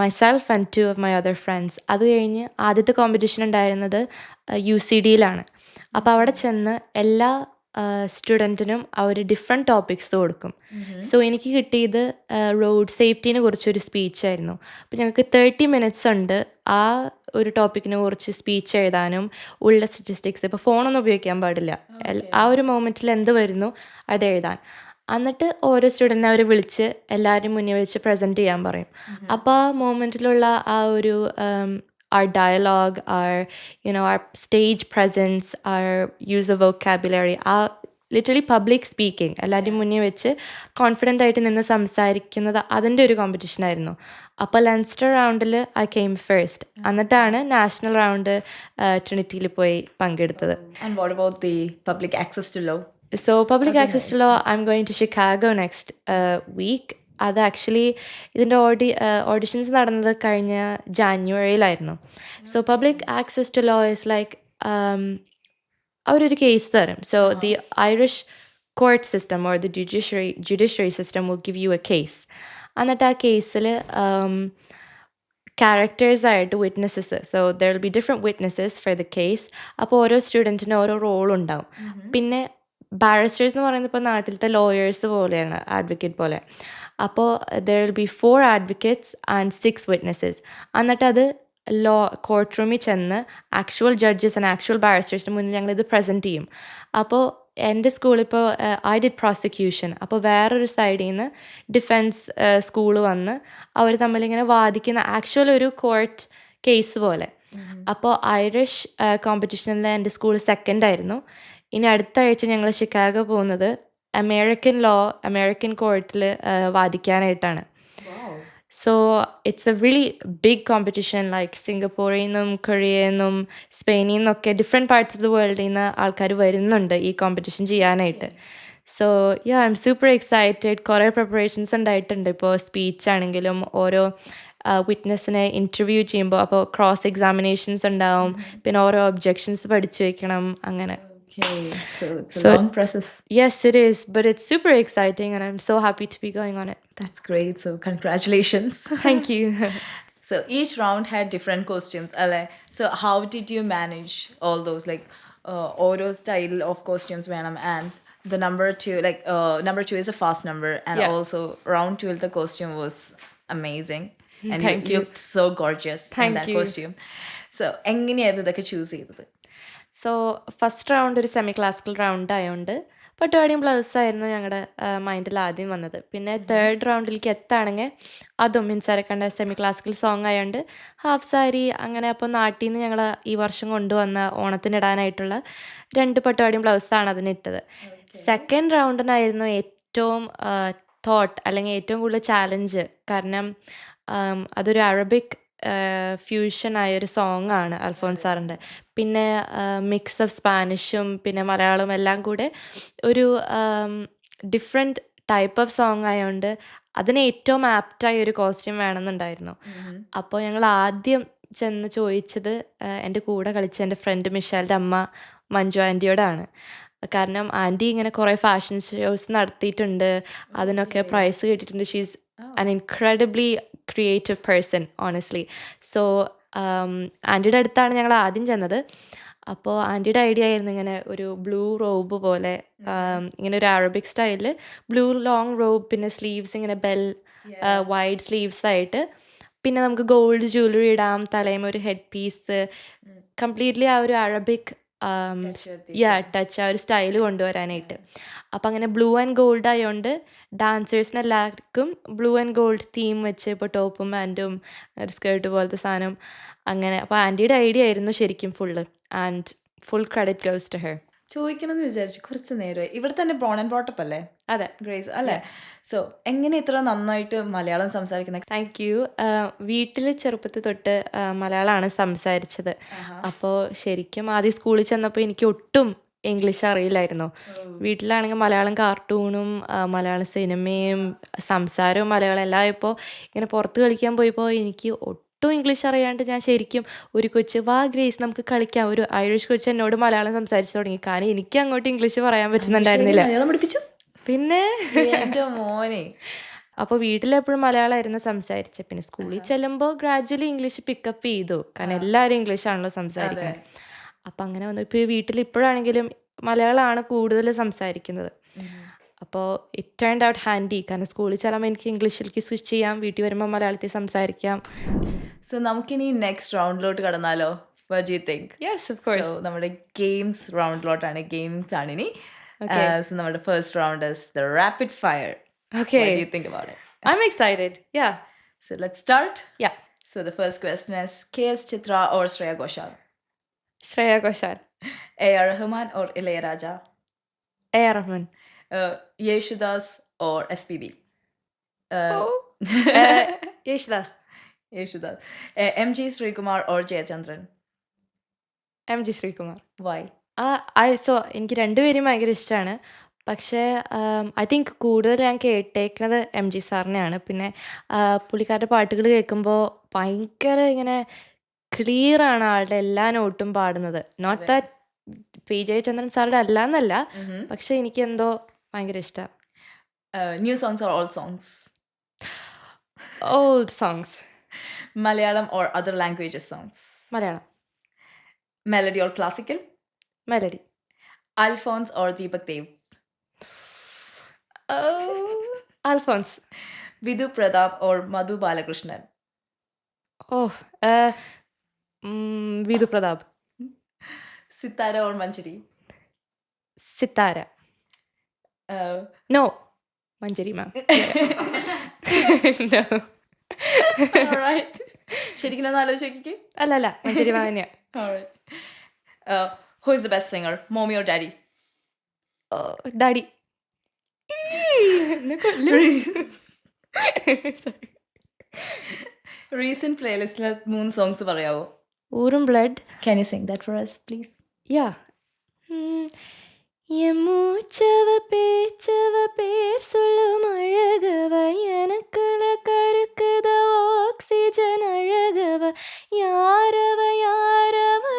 Speaker 1: myself and 2 of my other friends. അത് കഴിഞ്ഞ് ആദ്യത്തെ കോമ്പറ്റീഷൻ ഉണ്ടായിരുന്നത് UCDയിലാണ്. അപ്പോൾ അവിടെ ചെന്ന് എല്ലാ സ്റ്റുഡൻറ്റിനും അവർ ഡിഫറെൻറ്റ് ടോപ്പിക്സ് കൊടുക്കും. സോ എനിക്ക് കിട്ടിയത് റോഡ് സേഫ്റ്റീനെ കുറിച്ചൊരു സ്പീച്ചായിരുന്നു. അപ്പോൾ ഞങ്ങൾക്ക് 30 minutes ഉണ്ട് ആ ഒരു ടോപ്പിക്കിനെ കുറിച്ച് സ്പീച്ച് എഴുതാനും ഉള്ള സ്റ്റാറ്റിസ്റ്റിക്സ്. ഇപ്പോൾ ഫോണൊന്നും ഉപയോഗിക്കാൻ പാടില്ല, ആ ഒരു മൊമെൻറ്റിൽ എന്ത് വരുന്നു അത് എഴുതാൻ. എന്നിട്ട് ഓരോ സ്റ്റുഡൻറ്റിനെ അവർ വിളിച്ച് എല്ലാവരും മുന്നിൽ വെച്ച് പ്രസൻറ്റ് ചെയ്യാൻ പറയും. അപ്പോൾ ആ മൊമെൻറ്റിലുള്ള ആ ഒരു our dialogue, our stage presence, our use of vocabulary, literally public speaking, എല്ലാവരും മുന്നിൽ വെച്ച് കോൺഫിഡൻ്റ് ആയിട്ട് നിന്ന് സംസാരിക്കുന്നത്, അതിൻ്റെ ഒരു കോമ്പറ്റീഷനായിരുന്നു. അപ്പോൾ ലെൻസ്റ്റർ റൗണ്ടിൽ ഐ കെയിം ഫസ്റ്റ്. എന്നിട്ടാണ് നാഷണൽ റൗണ്ട് ട്രിനിറ്റിയിൽ പോയി പങ്കെടുത്തത്.
Speaker 2: And what about the public access to law?
Speaker 1: So public access to law, I'm going to Chicago next week. അത് ആക്ച്വലി ഇതിൻ്റെ ഓഡിഷൻസ് നടന്നത് കഴിഞ്ഞ ജാനുവരിയിലായിരുന്നു. So public access to law is like അവരൊരു case തരും. So the Irish court system or the judiciary system will give you a case. എന്നിട്ട് ആ കേസിൽ ക്യാരക്ടേഴ്സായിട്ട് witnesses, so there will be different witnesses for the case. അപ്പോൾ ഓരോ സ്റ്റുഡൻറ്റിനും ഓരോ റോളുണ്ടാവും. പിന്നെ ബാരിസ്റ്റേഴ്സ് എന്ന് പറയുന്നത് ഇപ്പോൾ നാട്ടിലത്തെ ലോയേഴ്സ് പോലെയാണ്, അഡ്വക്കേറ്റ് പോലെ. അപ്പോൾ there will B 4 advocates and 6 witnesses. എന്നിട്ട് അത് കോർട്ട് റൂമിൽ ചെന്ന് ആക്ച്വൽ ജഡ്ജസ് ആൻഡ് ആക്ച്വൽ ബാരിസ്റ്റേഴ്സിന് മുന്നിൽ ഞങ്ങളിത് പ്രസൻറ്റ് ചെയ്യും. അപ്പോൾ എൻ്റെ സ്കൂളിപ്പോൾ ഐ ഡിഡ് പ്രോസിക്യൂഷൻ. അപ്പോൾ വേറൊരു സൈഡിൽ നിന്ന് ഡിഫെൻസ് സ്കൂൾ വന്ന് അവർ തമ്മിലിങ്ങനെ വാദിക്കുന്ന ആക്ച്വൽ ഒരു കോർട്ട് കേസ് പോലെ. അപ്പോൾ ഐറിഷ് കോമ്പറ്റീഷനിൽ എൻ്റെ സ്കൂൾ സെക്കൻഡായിരുന്നു. ഇനി അടുത്ത ആഴ്ച ഞങ്ങൾ ഷിക്കാഗോ പോകുന്നത് അമേരിക്കൻ കോർട്ടിൽ വാദിക്കാനായിട്ടാണ്. So it's a really big competition. Like സിംഗപ്പൂരിൽ നിന്നും കൊറിയയിൽ നിന്നും സ്പെയിനിൽ നിന്നൊക്കെ ഡിഫറെൻറ്റ് പാർട്സ് ഓഫ് ദ വേൾഡിൽ നിന്ന് ആൾക്കാർ വരുന്നുണ്ട് ഈ കോമ്പറ്റീഷൻ ചെയ്യാനായിട്ട്. So I M super excited. കുറേ പ്രിപ്പറേഷൻസ് ഉണ്ടായിട്ടുണ്ട്. ഇപ്പോൾ സ്പീച്ച് ആണെങ്കിലും ഓരോ വിറ്റ്നസ്സിനെ ഇൻ്റർവ്യൂ ചെയ്യുമ്പോൾ അപ്പോൾ ക്രോസ് എക്സാമിനേഷൻസ് ഉണ്ടാവും, പിന്നെ ഓരോ ഒബ്ജെക്ഷൻസ് പഠിച്ചു വയ്ക്കണം, അങ്ങനെ.
Speaker 2: Okay, so it's a long process.
Speaker 1: Yes, it is, but it's super exciting and I'm so happy to be going on it.
Speaker 2: That's great. So congratulations.
Speaker 1: Thank you.
Speaker 2: So each round had different costumes. So how did you manage all those, like auto style of costumes venam, and the number 2, like number 2 is a fast number, and also round 2 the costume was amazing and you looked so gorgeous in that costume. So എങ്ങനെയായിരുന്നു ഇതൊക്കെ choose ചെയ്തത്?
Speaker 1: So first round ഒരു semi classical round ആയതുകൊണ്ട് പട്ടുപാടിയും ബ്ലൗസായിരുന്നു ഞങ്ങളുടെ മൈൻഡിൽ ആദ്യം വന്നത്. പിന്നെ 3rd റൗണ്ടിലേക്ക് എത്താണെങ്കിൽ അതും മിൻസാരക്കണ്ട സെമി ക്ലാസിക്കൽ സോങ് ആയതുകൊണ്ട് ഹാഫ് സാരി അങ്ങനെ. അപ്പോൾ നാട്ടിൽ നിന്ന് ഞങ്ങൾ ഈ വർഷം കൊണ്ടുവന്ന ഓണത്തിനിടാനായിട്ടുള്ള 2 പട്ടുപാടിയും ബ്ലൗസാണ് അതിനിട്ടത്. സെക്കൻഡ് റൗണ്ടിനായിരുന്നു ഏറ്റവും തോട്ട് അല്ലെങ്കിൽ ഏറ്റവും കൂടുതൽ ചാലഞ്ച്. കാരണം അതൊരു അറബിക് ഫ്യൂഷൻ ആയൊരു സോങ് ആണ് അൽഫോൻസ് സാറിൻ്റെ. പിന്നെ മിക്സ് ഓഫ് സ്പാനിഷും പിന്നെ മലയാളവും എല്ലാം കൂടെ ഒരു ഡിഫറെൻറ്റ് ടൈപ്പ് ഓഫ് സോങ് ആയതുകൊണ്ട് അതിന് ഏറ്റവും ആപ്റ്റായ ഒരു കോസ്റ്റ്യൂം വേണമെന്നുണ്ടായിരുന്നു. അപ്പോൾ ഞങ്ങൾ ആദ്യം ചെന്ന് ചോദിച്ചത് എൻ്റെ കൂടെ കളിച്ച എൻ്റെ ഫ്രണ്ട് മിഷേലിൻ്റെ അമ്മ മഞ്ജു ആൻറ്റിയോടാണ്. കാരണം ആൻറ്റി ഇങ്ങനെ കുറേ ഫാഷൻ ഷോസ് നടത്തിയിട്ടുണ്ട്, അതിനൊക്കെ പ്രൈസ് കിട്ടിയിട്ടുണ്ട്. She's an incredibly creative person honestly. സോ ആൻറ്റിയുടെ അടുത്താണ് ഞങ്ങൾ ആദ്യം ചെന്നത്. അപ്പോൾ ആൻറ്റിയുടെ ഐഡിയ ആയിരുന്നു ഇങ്ങനെ ഒരു ബ്ലൂ റോബ് പോലെ, ഇങ്ങനെ ഒരു അറബിക് സ്റ്റൈലിൽ ബ്ലൂ ലോങ് റോബ്, പിന്നെ സ്ലീവ്സ് ഇങ്ങനെ വൈഡ് സ്ലീവ്സ് ആയിട്ട്, പിന്നെ നമുക്ക് ഗോൾഡ് ജ്വല്ലറി ഇടാം, തലയും ഒരു ഹെഡ് പീസ്, കംപ്ലീറ്റ്ലി ആ ഒരു അറബിക് ടച്ച് ആ ഒരു സ്റ്റൈൽ കൊണ്ടുവരാനായിട്ട്. അപ്പം അങ്ങനെ ബ്ലൂ ആൻഡ് ഗോൾഡ് ആയതുകൊണ്ട് ഡാൻസേഴ്സിന് എല്ലാവർക്കും ബ്ലൂ ആൻഡ് ഗോൾഡ് തീം വെച്ച്, ഇപ്പോൾ ടോപ്പും പാൻറ്റും ഒരു സ്കേർട്ട് പോലത്തെ സാധനം അങ്ങനെ. അപ്പോൾ ആൻറ്റിയുടെ ഐഡിയ ആയിരുന്നു ശരിക്കും full, and full credit goes to her.
Speaker 2: ചോദിക്കണമെന്ന് വിചാരിച്ചു കുറച്ച് നേരമായി. ഇവിടെ തന്നെ ബോൺ ആൻഡ് ബ്രോട്ട് അപ്പ് അല്ലേ
Speaker 1: അതെ,
Speaker 2: ഗ്രേസ് അല്ലേ? സോ എങ്ങനെ ഇത്ര നന്നായിട്ട് മലയാളം സംസാരിക്കുന്നത്?
Speaker 1: Thank you. വീട്ടിൽ ചെറുപ്പത്തിൽ തൊട്ട് മലയാളമാണ് സംസാരിച്ചത്. അപ്പോൾ ശരിക്കും ആദ്യം സ്കൂളിൽ ചെന്നപ്പോൾ എനിക്ക് ഒട്ടും ഇംഗ്ലീഷ് അറിയില്ലായിരുന്നു. വീട്ടിലാണെങ്കിൽ മലയാളം കാർട്ടൂണും മലയാളം സിനിമയും സംസാരവും മലയാളം എല്ലാം ആയപ്പോൾ ഇങ്ങനെ പുറത്ത് കളിക്കാൻ പോയപ്പോൾ എനിക്ക് ഒട്ടും ഇംഗ്ലീഷ് അറിയാണ്ട് ഞാൻ ശരിക്കും ഒരു കൊച്ച് വാ ഗ്രേസ് നമുക്ക് കളിക്കാം, ഒരു ഐറിഷ് കൊച്ച് എന്നോട് മലയാളം സംസാരിച്ചു തുടങ്ങി. കാരണം എനിക്ക് അങ്ങോട്ട് ഇംഗ്ലീഷ് പറയാൻ പറ്റുന്നുണ്ടായിരുന്നില്ല.
Speaker 2: മലയാളം പഠിപ്പിച്ചു
Speaker 1: പിന്നെ
Speaker 2: എൻ്റെ മോനെ.
Speaker 1: അപ്പോൾ വീട്ടിലെപ്പോഴും മലയാളമായിരുന്നു സംസാരിച്ചത്. പിന്നെ സ്കൂളിൽ ചെല്ലുമ്പോൾ ഗ്രാജ്വലി ഇംഗ്ലീഷ് പിക്കപ്പ് ചെയ്തു, കാരണം എല്ലാവരും ഇംഗ്ലീഷാണല്ലോ സംസാരിക്കുന്നത്. അപ്പം അങ്ങനെ വന്നു. ഇപ്പോൾ വീട്ടിൽ ഇപ്പോഴാണെങ്കിലും മലയാളമാണ് കൂടുതൽ സംസാരിക്കുന്നത്. അപ്പോൾ ഇറ്റ് ടേൺഡ് ഔട്ട് ഹാൻഡി, കാരണം സ്കൂളിൽ ചെല്ലുമ്പോൾ എനിക്ക് ഇംഗ്ലീഷിലേക്ക് സ്വിച്ച് ചെയ്യാം, വീട്ടിൽ വരുമ്പോൾ മലയാളത്തിൽ സംസാരിക്കാം.
Speaker 2: സോ നമുക്കിനി നെക്സ്റ്റ് റൗണ്ടിലോട്ട് കടന്നാലോ? What do you think?
Speaker 1: Yes, of course.
Speaker 2: So നമ്മുടെ ഗെയിംസ് റൗണ്ടിലോട്ടാണ്. ഗെയിംസ് ആണ് ഇനി. So നമ്മുടെ first round is the rapid fire.
Speaker 1: Okay.
Speaker 2: What do you think about it?
Speaker 1: I'm excited. Yeah.
Speaker 2: So let's start.
Speaker 1: Yeah.
Speaker 2: So the first question is K.S. Chitra or Shreya Ghoshal?
Speaker 1: Shreya Ghoshal.
Speaker 2: A.R. Rahman or Ilayaraja?
Speaker 1: A.R. Rahman.
Speaker 2: Yeshudas or S.P.B?
Speaker 1: Yeshdas.
Speaker 2: Yeshudas. M.G. Srikumar or Jayachandran?
Speaker 1: M.G. Srikumar.
Speaker 2: Why?
Speaker 1: എനിക്ക് രണ്ടുപേരും ഭയങ്കര ഇഷ്ടമാണ്. പക്ഷേ I think കൂടുതൽ ഞാൻ കേട്ടേക്കുന്നത് M G സാറിനെയാണ്. പിന്നെ പുള്ളിക്കാരുടെ പാട്ടുകൾ കേൾക്കുമ്പോൾ ഭയങ്കര ഇങ്ങനെ ക്ലിയറാണ് ആളുടെ എല്ലാ നോട്ടും പാടുന്നത്. നോട്ട് ദാറ്റ് പി ജയചന്ദ്രൻ സാറുടെ അല്ല എന്നല്ല, പക്ഷെ എനിക്ക് എന്തോ ഭയങ്കര ഇഷ്ടമാണ്.
Speaker 2: New songs or old songs?
Speaker 1: Old songs.
Speaker 2: Malayalam or other languages songs?
Speaker 1: Malayalam.
Speaker 2: Melody or classical?
Speaker 1: Melody.
Speaker 2: Alphonse or Deepak Dev?
Speaker 1: Alphonse.
Speaker 2: Vidhu Pratap or Madhu Balakrishnan?
Speaker 1: Vidhu Pratap.
Speaker 2: Sitara or Manjari?
Speaker 1: Sitara. No. Manjari ma'am. No.
Speaker 2: Alright. ശരിക്കും ഒന്ന് ആലോചിക്കേ.
Speaker 1: അല്ല മഞ്ചരി മാം തന്നെയാ.
Speaker 2: Alright. Who is the best singer, mommy or daddy?
Speaker 1: Daddy. Sorry.
Speaker 2: Recent playlistലെ 3 songs പറയാവോ?
Speaker 1: ഊറും blood.
Speaker 2: Can you sing that for us, please?
Speaker 1: Yeah. என் மூச்சவ பேச்சவ பேர் சொல்லும் அழகவ எனக்குல கருக்குத ஆக்சிஜன் அழகவ யாரவ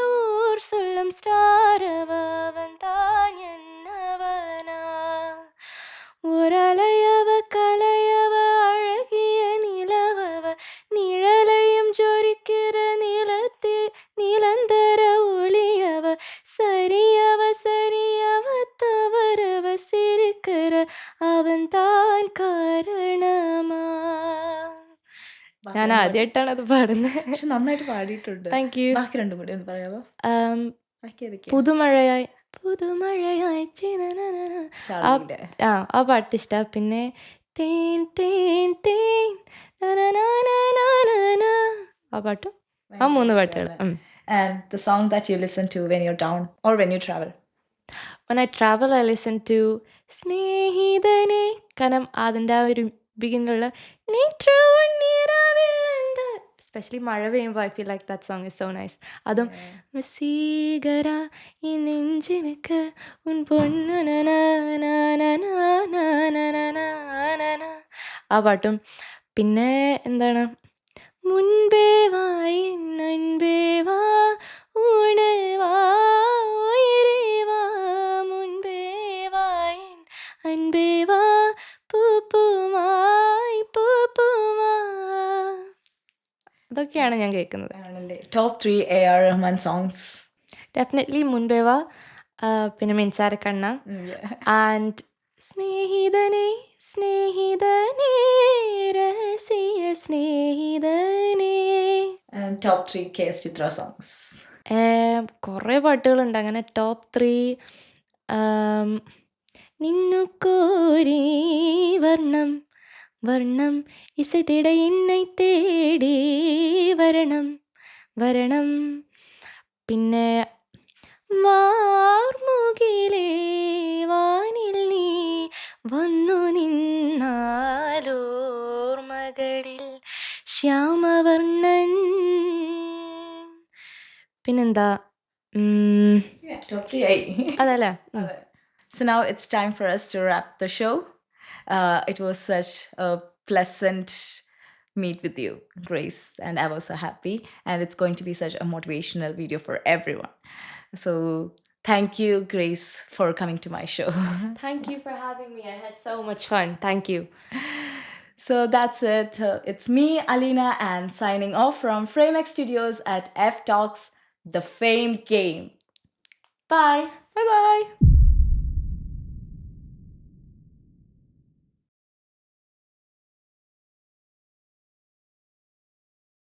Speaker 1: ஊர் சொல்லும் ஸ்டாரவ அவன் தான் என்னவனா ஒரு அலையவ கலையவ அழகிய நிலவவ நிழலையும் ஜொரிக்கிற நிலந்தர ஒளியவ சரியவ தவறவ சிரிக்கிற അവൻ താൻ കാരണമാ. ഞാൻ ആദ്യമായിട്ടാണ് അത് പാടുന്നത്.
Speaker 2: പക്ഷെ നന്നായിട്ട് പാടിയിട്ടുണ്ട്.
Speaker 1: Thank you.
Speaker 2: ബാക്കി രണ്ടും കൂടി ഒന്ന് പറയാമോ?
Speaker 1: പുതുമഴയായി ആ പാട്ട് ഇഷ്ടമാണ്. പിന്നെ തേൻ തേൻ തേൻ ആ പാട്ടും, ആ 3 പാട്ടുകൾ.
Speaker 2: And the song that you listen to when you're down or when you travel?
Speaker 1: When I travel, I listen to സ്നേഹിതനെ, കാരണം അതിൻ്റെ ആ ഒരു ബിഗിനിലുള്ള എസ്പെഷ്യലി മഴ പെയ്യുമ്പോൾ I feel like that song is so nice. അതും വസീകര ഈ നെഞ്ചിനക്ക് ഉൻ പൊന്നു ആ പാട്ടും പിന്നെ എന്താണ് മുൻപേ വായി നൻപേ വാ ഉണവാ ഉയിരേ വാ മുൻപേ വായി അൻപേ വാ പൂപ്പുമായി പൂപ്പുമാ അതൊക്കെയാണ് ഞാൻ കേൾക്കുന്നത്.
Speaker 2: ആണല്ലേ. Top 3 AR Rahman songs.
Speaker 1: Definitely മുൻപേ വാ, പിന്നെ മിൻസാരക്കണ്ണ ആൻഡ് സ്നേഹിതനെ സ്നേഹിതനെ രഹസ്യ സ്നേഹിതനെ.
Speaker 2: ടോപ്പ് 3 KS ചിത്ര സോങ്സ്.
Speaker 1: കുറേ പാട്ടുകളുണ്ട് അങ്ങനെ. ടോപ്പ് 3 നിന്നു കോരി വർണ്ണം വർണ്ണം ഇസை தேட என்னை தேடி വരണം വരണം. പിന്നെ വാർമുകിലേ വാനിൽ നീ വന്നു നിന്നാലോർമകളിൽ ശ്യാമവർണ്ണൻ. പിന്നെന്താ
Speaker 2: ടോപ്പ് 3 ആയി.
Speaker 1: അതല്ലേ.
Speaker 2: So now it's time for us to wrap the show. It was such a pleasant meet with you, Grace, and I was so happy, and it's going to be such a motivational video for everyone. So thank you, Grace, for coming to my show.
Speaker 1: Thank you for having me. I had so much fun. Thank you.
Speaker 2: So that's it. It's me, Alina, and signing off from Framex Studios at F Talks, The Fame Game. Bye.
Speaker 1: Bye bye.